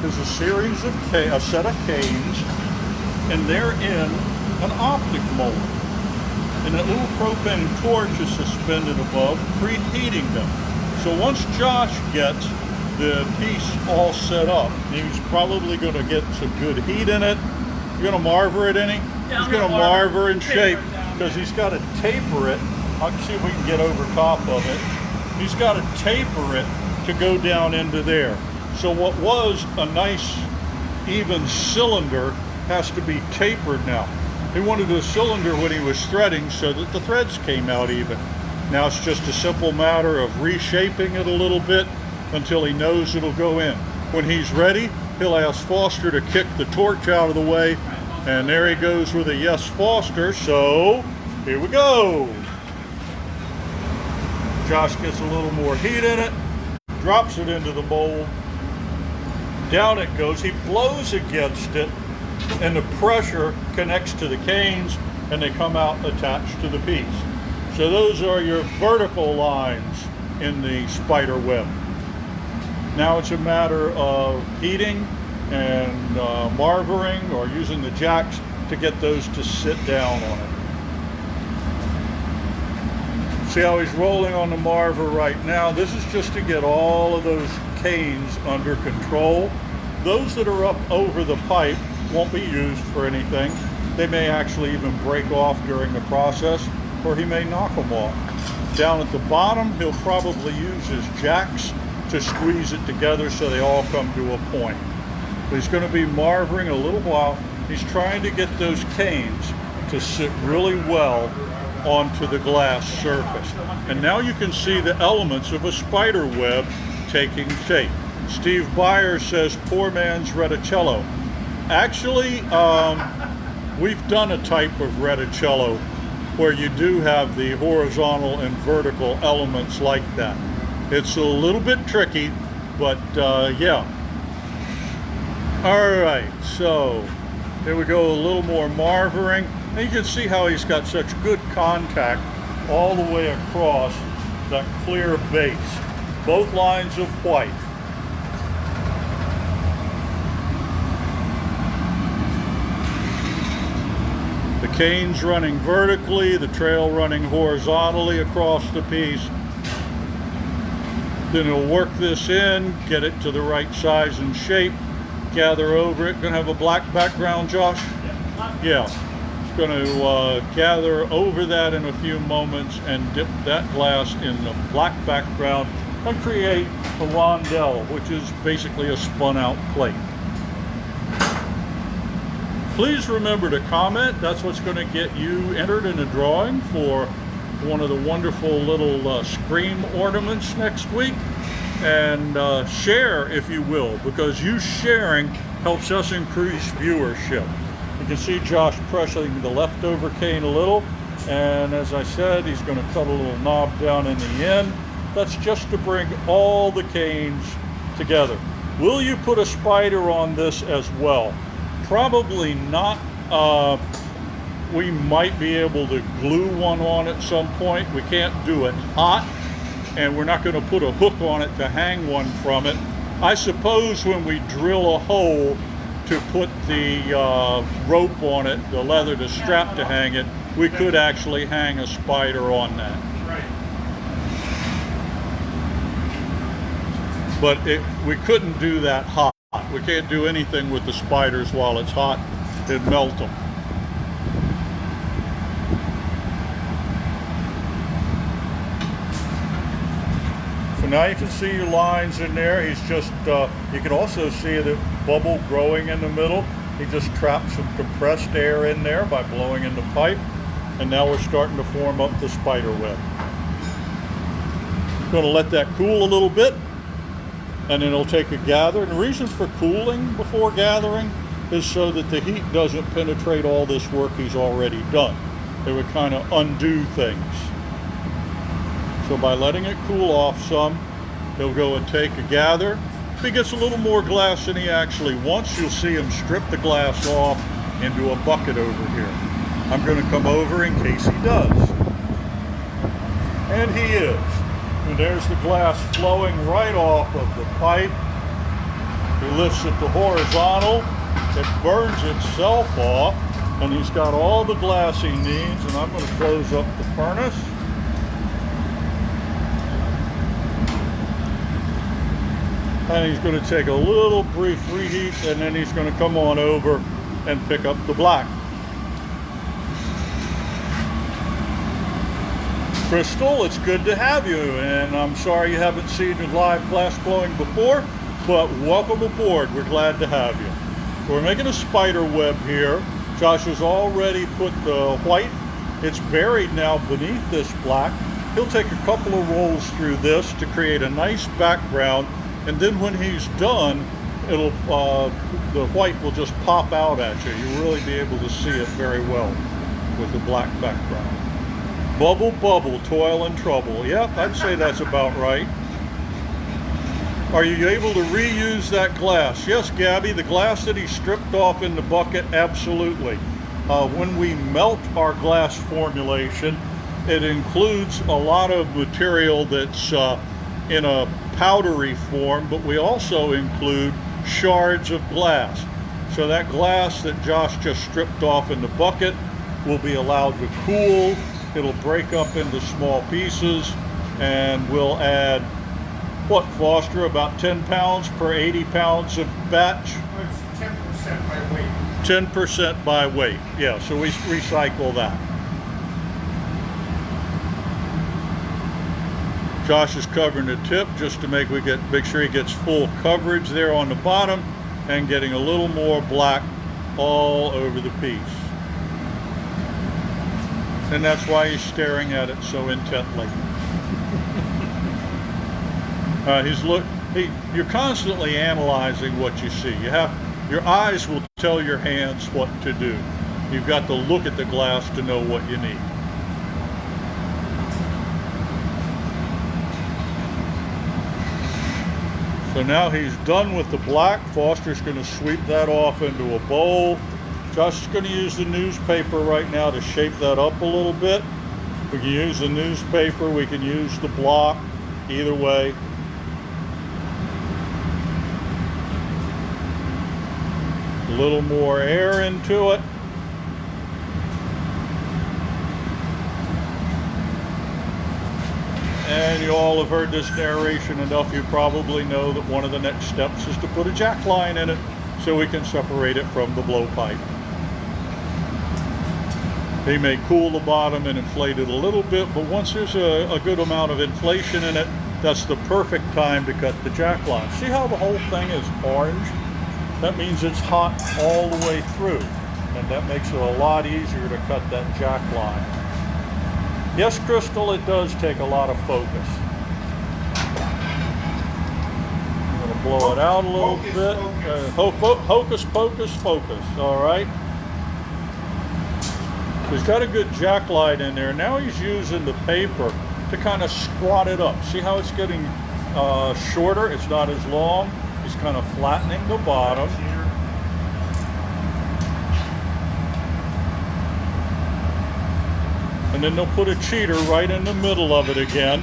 is a series of a set of canes, and they're in an optic mold. And a little propane torch is suspended above, preheating them. So once Josh gets the piece all set up, he's probably going to get some good heat in it. You're going to marver it any? Yeah, he's going to marver and shape, because he's got to taper it. I'll see if we can get over top of it. He's got to taper it to go down into there. So what was a nice even cylinder has to be tapered now. He wanted a cylinder when he was threading so that the threads came out even. Now it's just a simple matter of reshaping it a little bit until he knows it'll go in. When he's ready, he'll ask Foster to kick the torch out of the way, and there he goes with a yes, Foster. So here we go. Josh gets a little more heat in it, drops it into the mold, down it goes. He blows against it, and the pressure connects to the canes, and they come out attached to the piece. So those are your vertical lines in the spider web. Now it's a matter of heating and marvering or using the jacks to get those to sit down on it. See how he's rolling on the marver right now? This is just to get all of those canes under control. Those that are up over the pipe won't be used for anything. They may actually even break off during the process, or he may knock them off. Down at the bottom, he'll probably use his jacks to squeeze it together so they all come to a point. But he's going to be marvering a little while. He's trying to get those canes to sit really well onto the glass surface. And now you can see the elements of a spider web taking shape. Steve Byers says, poor man's reticello. Actually, we've done a type of reticello where you do have the horizontal and vertical elements like that. It's a little bit tricky, but yeah. All right, so here we go, a little more marvering. And you can see how he's got such good contact all the way across that clear base. Both lines of white. The canes running vertically, the trail running horizontally across the piece. Then he'll work this in, get it to the right size and shape, gather over it. Gonna have a black background, Josh? Yeah. It's gonna gather over that in a few moments and dip that glass in the black background and create a rondelle, which is basically a spun out plate. Please remember to comment. That's what's going to get you entered in a drawing for one of the wonderful little screen ornaments next week. And share, if you will, because you sharing helps us increase viewership. You can see Josh pressing the leftover cane a little, and as I said, he's going to cut a little knob down in the end. That's just to bring all the canes together. Will you put a spider on this as well? Probably not. We might be able to glue one on at some point. We can't do it hot, and we're not going to put a hook on it to hang one from it. I suppose when we drill a hole to put the rope on it, the leather, the strap to hang it, we could actually hang a spider on that. Right. But we couldn't do that hot. We can't do anything with the spiders while it's hot. It'd melt them. So now you can see your lines in there. He's just, you can also see the bubble growing in the middle. He just trapped some compressed air in there by blowing in the pipe. And now we're starting to form up the spider web. Going to let that cool a little bit, and then it'll take a gather. And the reason for cooling before gathering is so that the heat doesn't penetrate all this work he's already done. It would kind of undo things. So by letting it cool off some, he'll go and take a gather. If he gets a little more glass than he actually wants, you'll see him strip the glass off into a bucket over here. I'm going to come over in case he does. And he is. And there's the glass flowing right off of the pipe. He lifts it to horizontal. It burns itself off. And he's got all the glass he needs. And I'm going to close up the furnace. And he's going to take a little brief reheat. And then he's going to come on over and pick up the black. Crystal, it's good to have you, and I'm sorry you haven't seen the live glass blowing before, but welcome aboard. We're glad to have you. We're making a spider web here. Josh has already put the white. It's buried now beneath this black. He'll take a couple of rolls through this to create a nice background, and then when he's done, it'll the white will just pop out at you. You'll really be able to see it very well with the black background. Bubble, bubble, toil and trouble. Yep, I'd say that's about right. Are you able to reuse that glass? Yes, Gabby, the glass that he stripped off in the bucket, absolutely. When we melt our glass formulation, it includes a lot of material that's in a powdery form, but we also include shards of glass. So that glass that Josh just stripped off in the bucket will be allowed to cool. It'll break up into small pieces, and we'll add, what, Foster, about 10 pounds per 80 pounds of batch? It's 10% by weight. 10% by weight, yeah, so we recycle that. Josh is covering the tip just to make sure he gets full coverage there on the bottom, and getting a little more black all over the piece. And that's why he's staring at it so intently. You're constantly analyzing what you see. Your eyes will tell your hands what to do. You've got to look at the glass to know what you need. So now he's done with the black. Foster's going to sweep that off into a bowl. Josh is going to use the newspaper right now to shape that up a little bit. We can use the newspaper, we can use the block, either way. A little more air into it. And you all have heard this narration enough, you probably know that one of the next steps is to put a jack line in it so we can separate it from the blowpipe. They may cool the bottom and inflate it a little bit, but once there's a good amount of inflation in it, that's the perfect time to cut the jack line. See how the whole thing is orange? That means it's hot all the way through, and that makes it a lot easier to cut that jack line. Yes, Crystal, it does take a lot of focus. I'm going to blow it out a little bit. Hocus pocus focus, all right? He's got a good jack line in there. Now he's using the paper to kind of squat it up. See how it's getting shorter? It's not as long. He's kind of flattening the bottom. And then they'll put a cheater right in the middle of it again.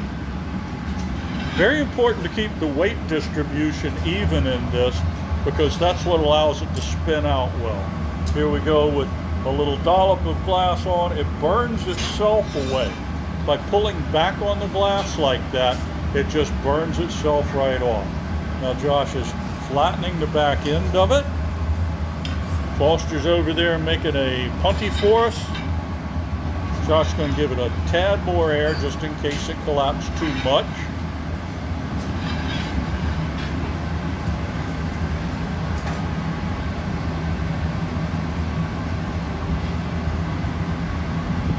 Very important to keep the weight distribution even in this, because that's what allows it to spin out well. Here we go with a little dollop of glass on. It burns itself away. By pulling back on the glass like that, it just burns itself right off. Now Josh is flattening the back end of it. Foster's over there making a punty for us. Josh's going to give it a tad more air just in case it collapsed too much.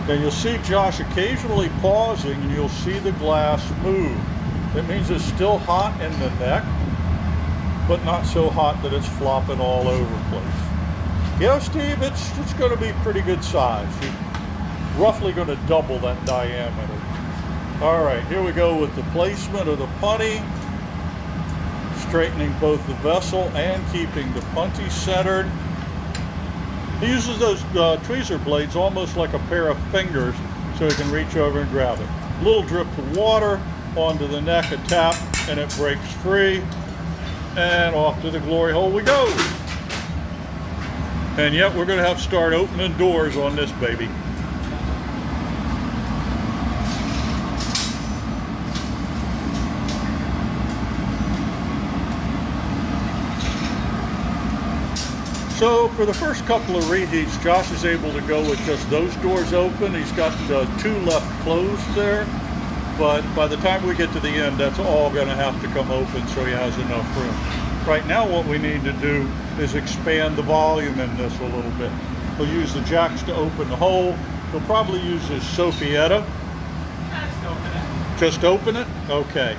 And you'll see Josh occasionally pausing and you'll see the glass move. That means it's still hot in the neck, but not so hot that it's flopping all over the place. Yeah, Steve, it's going to be pretty good size. You're roughly going to double that diameter. All right, here we go with the placement of the punty, straightening both the vessel and keeping the punty centered. He uses those tweezer blades almost like a pair of fingers so he can reach over and grab it. A little drip of water onto the neck, a tap, and it breaks free. And off to the glory hole we go. And yet we're going to have to start opening doors on this baby. So for the first couple of reheats, Josh is able to go with just those doors open. He's got 2 left closed there, but by the time we get to the end, that's all going to have to come open so he has enough room. Right now what we need to do is expand the volume in this a little bit. He'll use the jacks to open the hole. He'll probably use his Sophietta. Just open it. Just open it? Okay.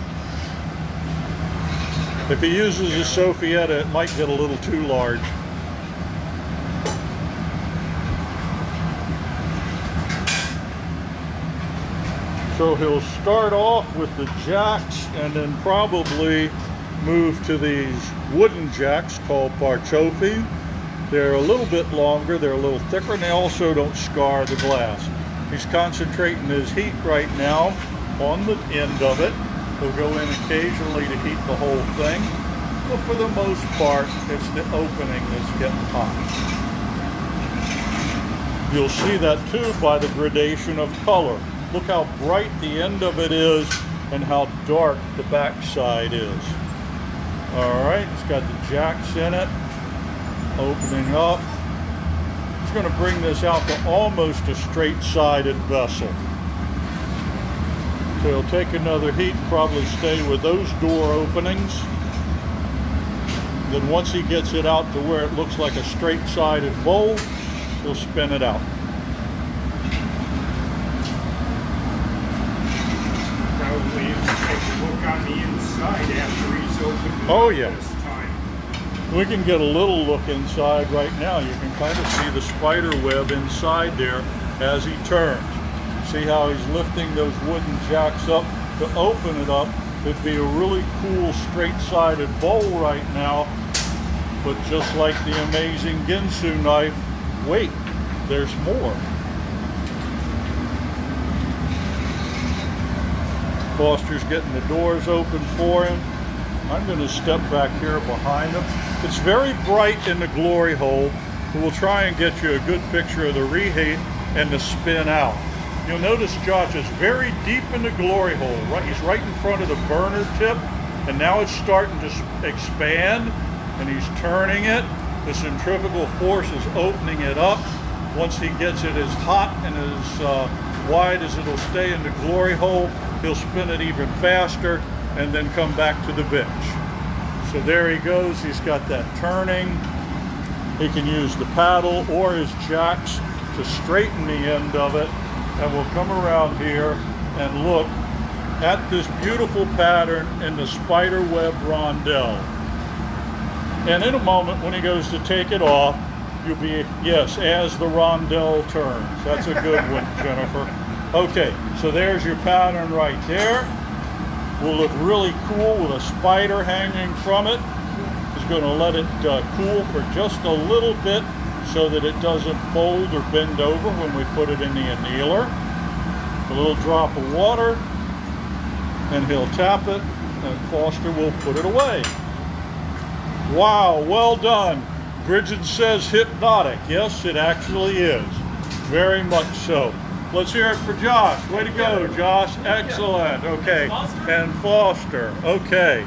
If he uses his Sophietta, it might get a little too large. So he'll start off with the jacks and then probably move to these wooden jacks called Barchofi. They're a little bit longer, they're a little thicker, and they also don't scar the glass. He's concentrating his heat right now on the end of it. He'll go in occasionally to heat the whole thing, but for the most part, it's the opening that's getting hot. You'll see that too by the gradation of color. Look how bright the end of it is and how dark the back side is. All right, it's got the jacks in it, opening up. It's going to bring this out to almost a straight-sided vessel. So he'll take another heat, probably stay with those door openings. Then once he gets it out to where it looks like a straight-sided bowl, he'll spin it out. Probably take a look on the inside after he's opened it Oh, yeah. this time. We can get a little look inside right now. You can kind of see the spider web inside there as he turns. See how he's lifting those wooden jacks up to open it up. It'd be a really cool straight-sided bowl right now, but just like the amazing Ginsu knife, wait, there's more. Foster's getting the doors open for him. I'm going to step back here behind him. It's very bright in the glory hole. We'll try and get you a good picture of the reheat and the spin out. You'll notice Josh is very deep in the glory hole. Right, he's right in front of the burner tip, and now it's starting to expand, and he's turning it. The centrifugal force is opening it up. Once he gets it as hot and as wide as it'll stay in the glory hole, he'll spin it even faster and then come back to the bench. So there he goes. He's got that turning. He can use the paddle or his jacks to straighten the end of it. And we'll come around here and look at this beautiful pattern in the spider web rondelle. And in a moment when he goes to take it off, you'll be, yes, as the rondelle turns. That's a good one, Jennifer. Okay, so there's your pattern right there. Will look really cool with a spider hanging from it. He's going to let it cool for just a little bit so that it doesn't fold or bend over when we put it in the annealer. A little drop of water, and he'll tap it, and Foster will put it away. Wow, well done. Bridget says hypnotic. Yes, it actually is. Very much so. Let's hear it for Josh. Way to go, Josh. Excellent. Okay. And Foster. Okay.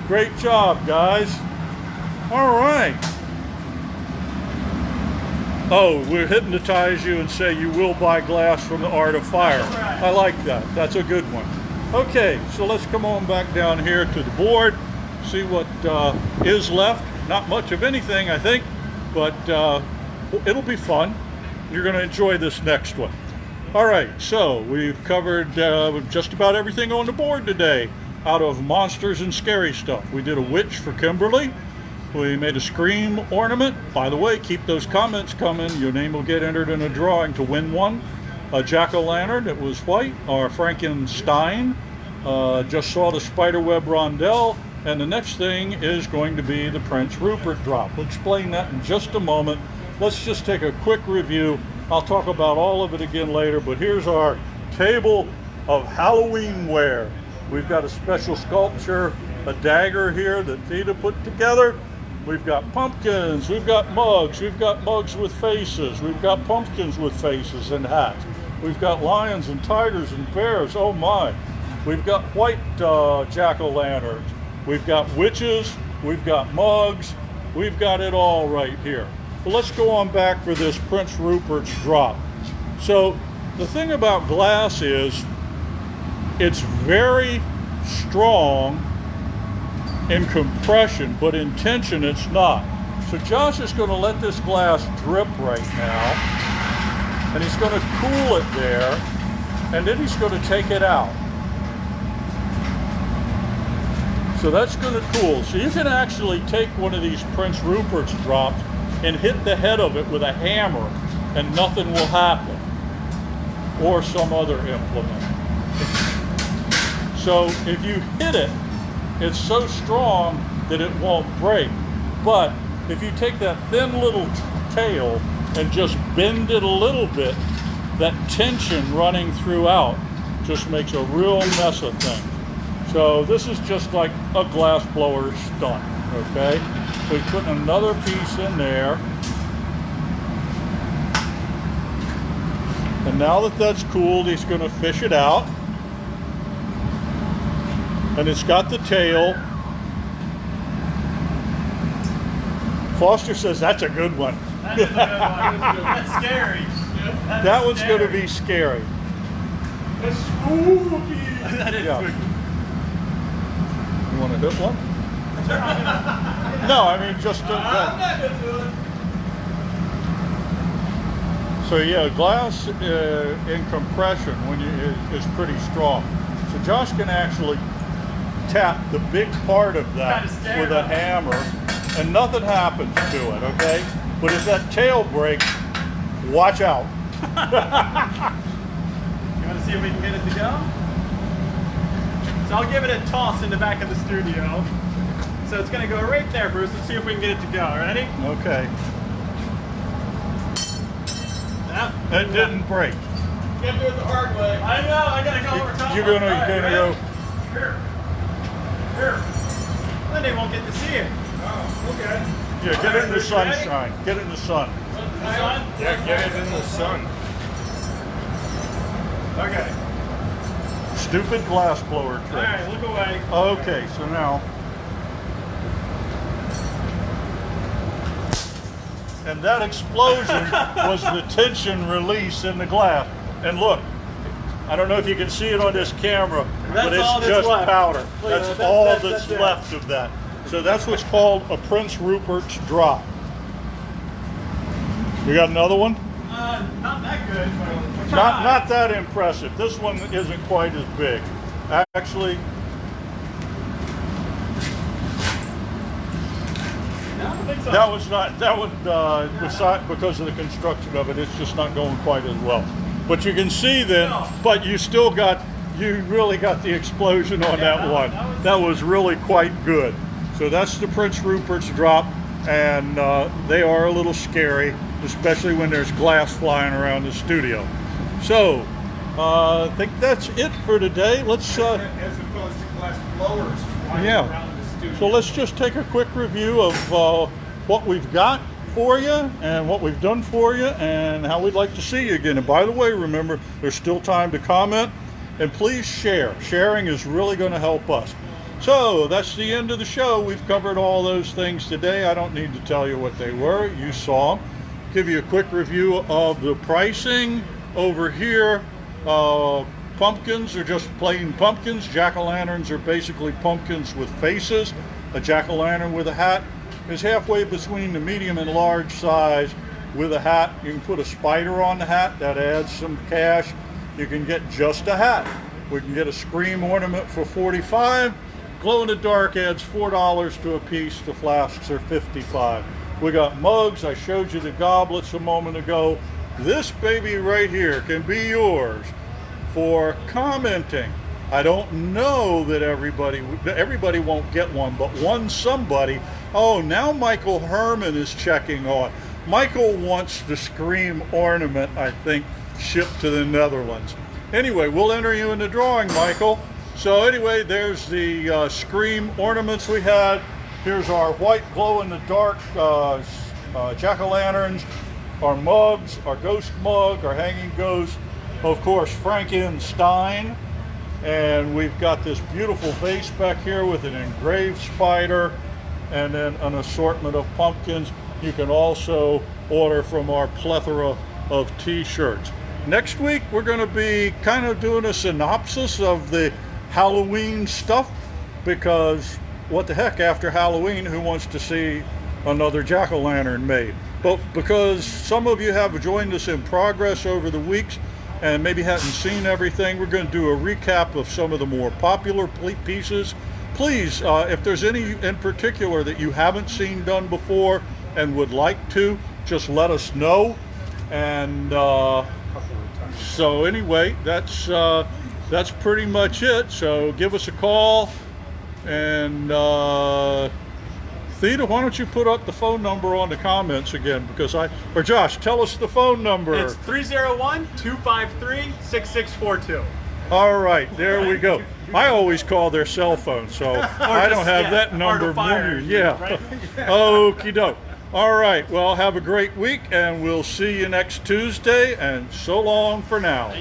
Great job, guys. All right. Oh, we'll hypnotize you and say you will buy glass from the Art of Fire. I like that. That's a good one. Okay, so let's come on back down here to the board, see what is left. Not much of anything, I think, but it'll be fun. You're going to enjoy this next one. All right, so we've covered just about everything on the board today out of monsters and scary stuff. We did a witch for Kimberly. We made a scream ornament. By the way, keep those comments coming. Your name will get entered in a drawing to win one. A jack-o'-lantern that was white, or Frankenstein. Just saw the spiderweb rondelle. And the next thing is going to be the Prince Rupert drop. We'll explain that in just a moment. Let's just take a quick review. I'll talk about all of it again later, but here's our table of Halloween wear. We've got a special sculpture, a dagger here that Theda put together. We've got pumpkins, we've got mugs with faces, we've got pumpkins with faces and hats. We've got lions and tigers and bears, oh my. We've got white jack-o'-lanterns. We've got witches, we've got mugs, we've got it all right here. But let's go on back for this Prince Rupert's drop. So the thing about glass is it's very strong in compression, but in tension it's not. So Josh is going to let this glass drip right now, and he's going to cool it there, and then he's going to take it out. So that's going to cool. So you can actually take one of these Prince Rupert's drops and hit the head of it with a hammer and nothing will happen, or some other implement. So if you hit it, it's so strong that it won't break. But if you take that thin little tail and just bend it a little bit, that tension running throughout just makes a real mess of things. So this is just like a glass blower stunt, okay? We put another piece in there. And now that that's cooled, he's going to fish it out. And it's got the tail. Foster says that's a good one. That is a good one. That's scary. That one's going to be scary. That's spooky. That is Yeah. spooky. You want to hit one? No, I mean just so yeah, glass in compression when is pretty strong. So Josh can actually tap the big part of that with a hammer, and nothing happens to it. Okay, but if that tail breaks, watch out. You want to see if we can get it to go? So I'll give it a toss in the back of the studio. So it's going to go right there, Bruce. Let's see if we can get it to go. Ready? Okay. Yeah. It didn't break. You got to do it the hard way. I know. I got to go over top. You're gonna go. Here. Here. Then they won't get to see it. Oh, okay. Yeah, get it in the sunshine. Get it in the sun. The sun? Yeah, get it in the sun. Okay. Stupid glass blower trick. All right, look away. Okay, so now. And that explosion was the tension release in the glass. And look, I don't know if you can see it on this camera, but That's all it's that's just left. powder. Look, That's that's all it. that's left of that. So that's what's called a Prince Rupert's drop. We got another one? Not that good. But Not that impressive. This one isn't quite as big. Actually, I don't think so. that one beside, because of the construction of it, it's just not going quite as well. But you can see then, but you really got the explosion on that one. That was really quite good. So that's the Prince Rupert's drop, and they are a little scary, especially when there's glass flying around the studio. So I think that's it for today. Let's As opposed to glass blowers flying Yeah. around the studio. So let's just take a quick review of what we've got for you and what we've done for you and how we'd like to see you again. And by the way, remember, there's still time to comment, and please share. Sharing is really going to help us. So that's the end of the show. We've covered all those things today. I don't need to tell you what they were. You saw them. Give you a quick review of the pricing over here. Pumpkins are just plain pumpkins. Jack-o'-lanterns are basically pumpkins with faces. A jack-o'-lantern with a hat is halfway between the medium and large size with a hat. You can put a spider on the hat. That adds some cash. You can get just a hat. We can get a scream ornament for $45. Glow in the dark adds $4 to a piece. The flasks are $55. We got mugs. I showed you the goblets a moment ago. This baby right here can be yours for commenting. I don't know that everybody won't get one, but one somebody. Oh, now Michael Herman is checking on. Michael wants the scream ornament, I think, shipped to the Netherlands. Anyway, we'll enter you in the drawing, Michael. So anyway, there's the scream ornaments we had. Here's our white glow-in-the-dark jack-o'-lanterns, our mugs, our ghost mug, our hanging ghost, of course, Frankenstein. And we've got this beautiful vase back here with an engraved spider and then an assortment of pumpkins. You can also order from our plethora of t-shirts. Next week, we're going to be kind of doing a synopsis of the Halloween stuff, because what the heck, after Halloween, who wants to see another jack-o'-lantern made? But because some of you have joined us in progress over the weeks and maybe hadn't seen everything, we're going to do a recap of some of the more popular pieces. Please, if there's any in particular that you haven't seen done before and would like to, just let us know. And so anyway, that's pretty much it. So give us a call. And Theta, why don't you put up the phone number on the comments again? Because or Josh, tell us the phone number. It's 301-253-6642. All right, there we go. I always call their cell phone, so I don't have that number. Yeah. Right? Okie doke. All right, well, have a great week, and we'll see you next Tuesday, and so long for now.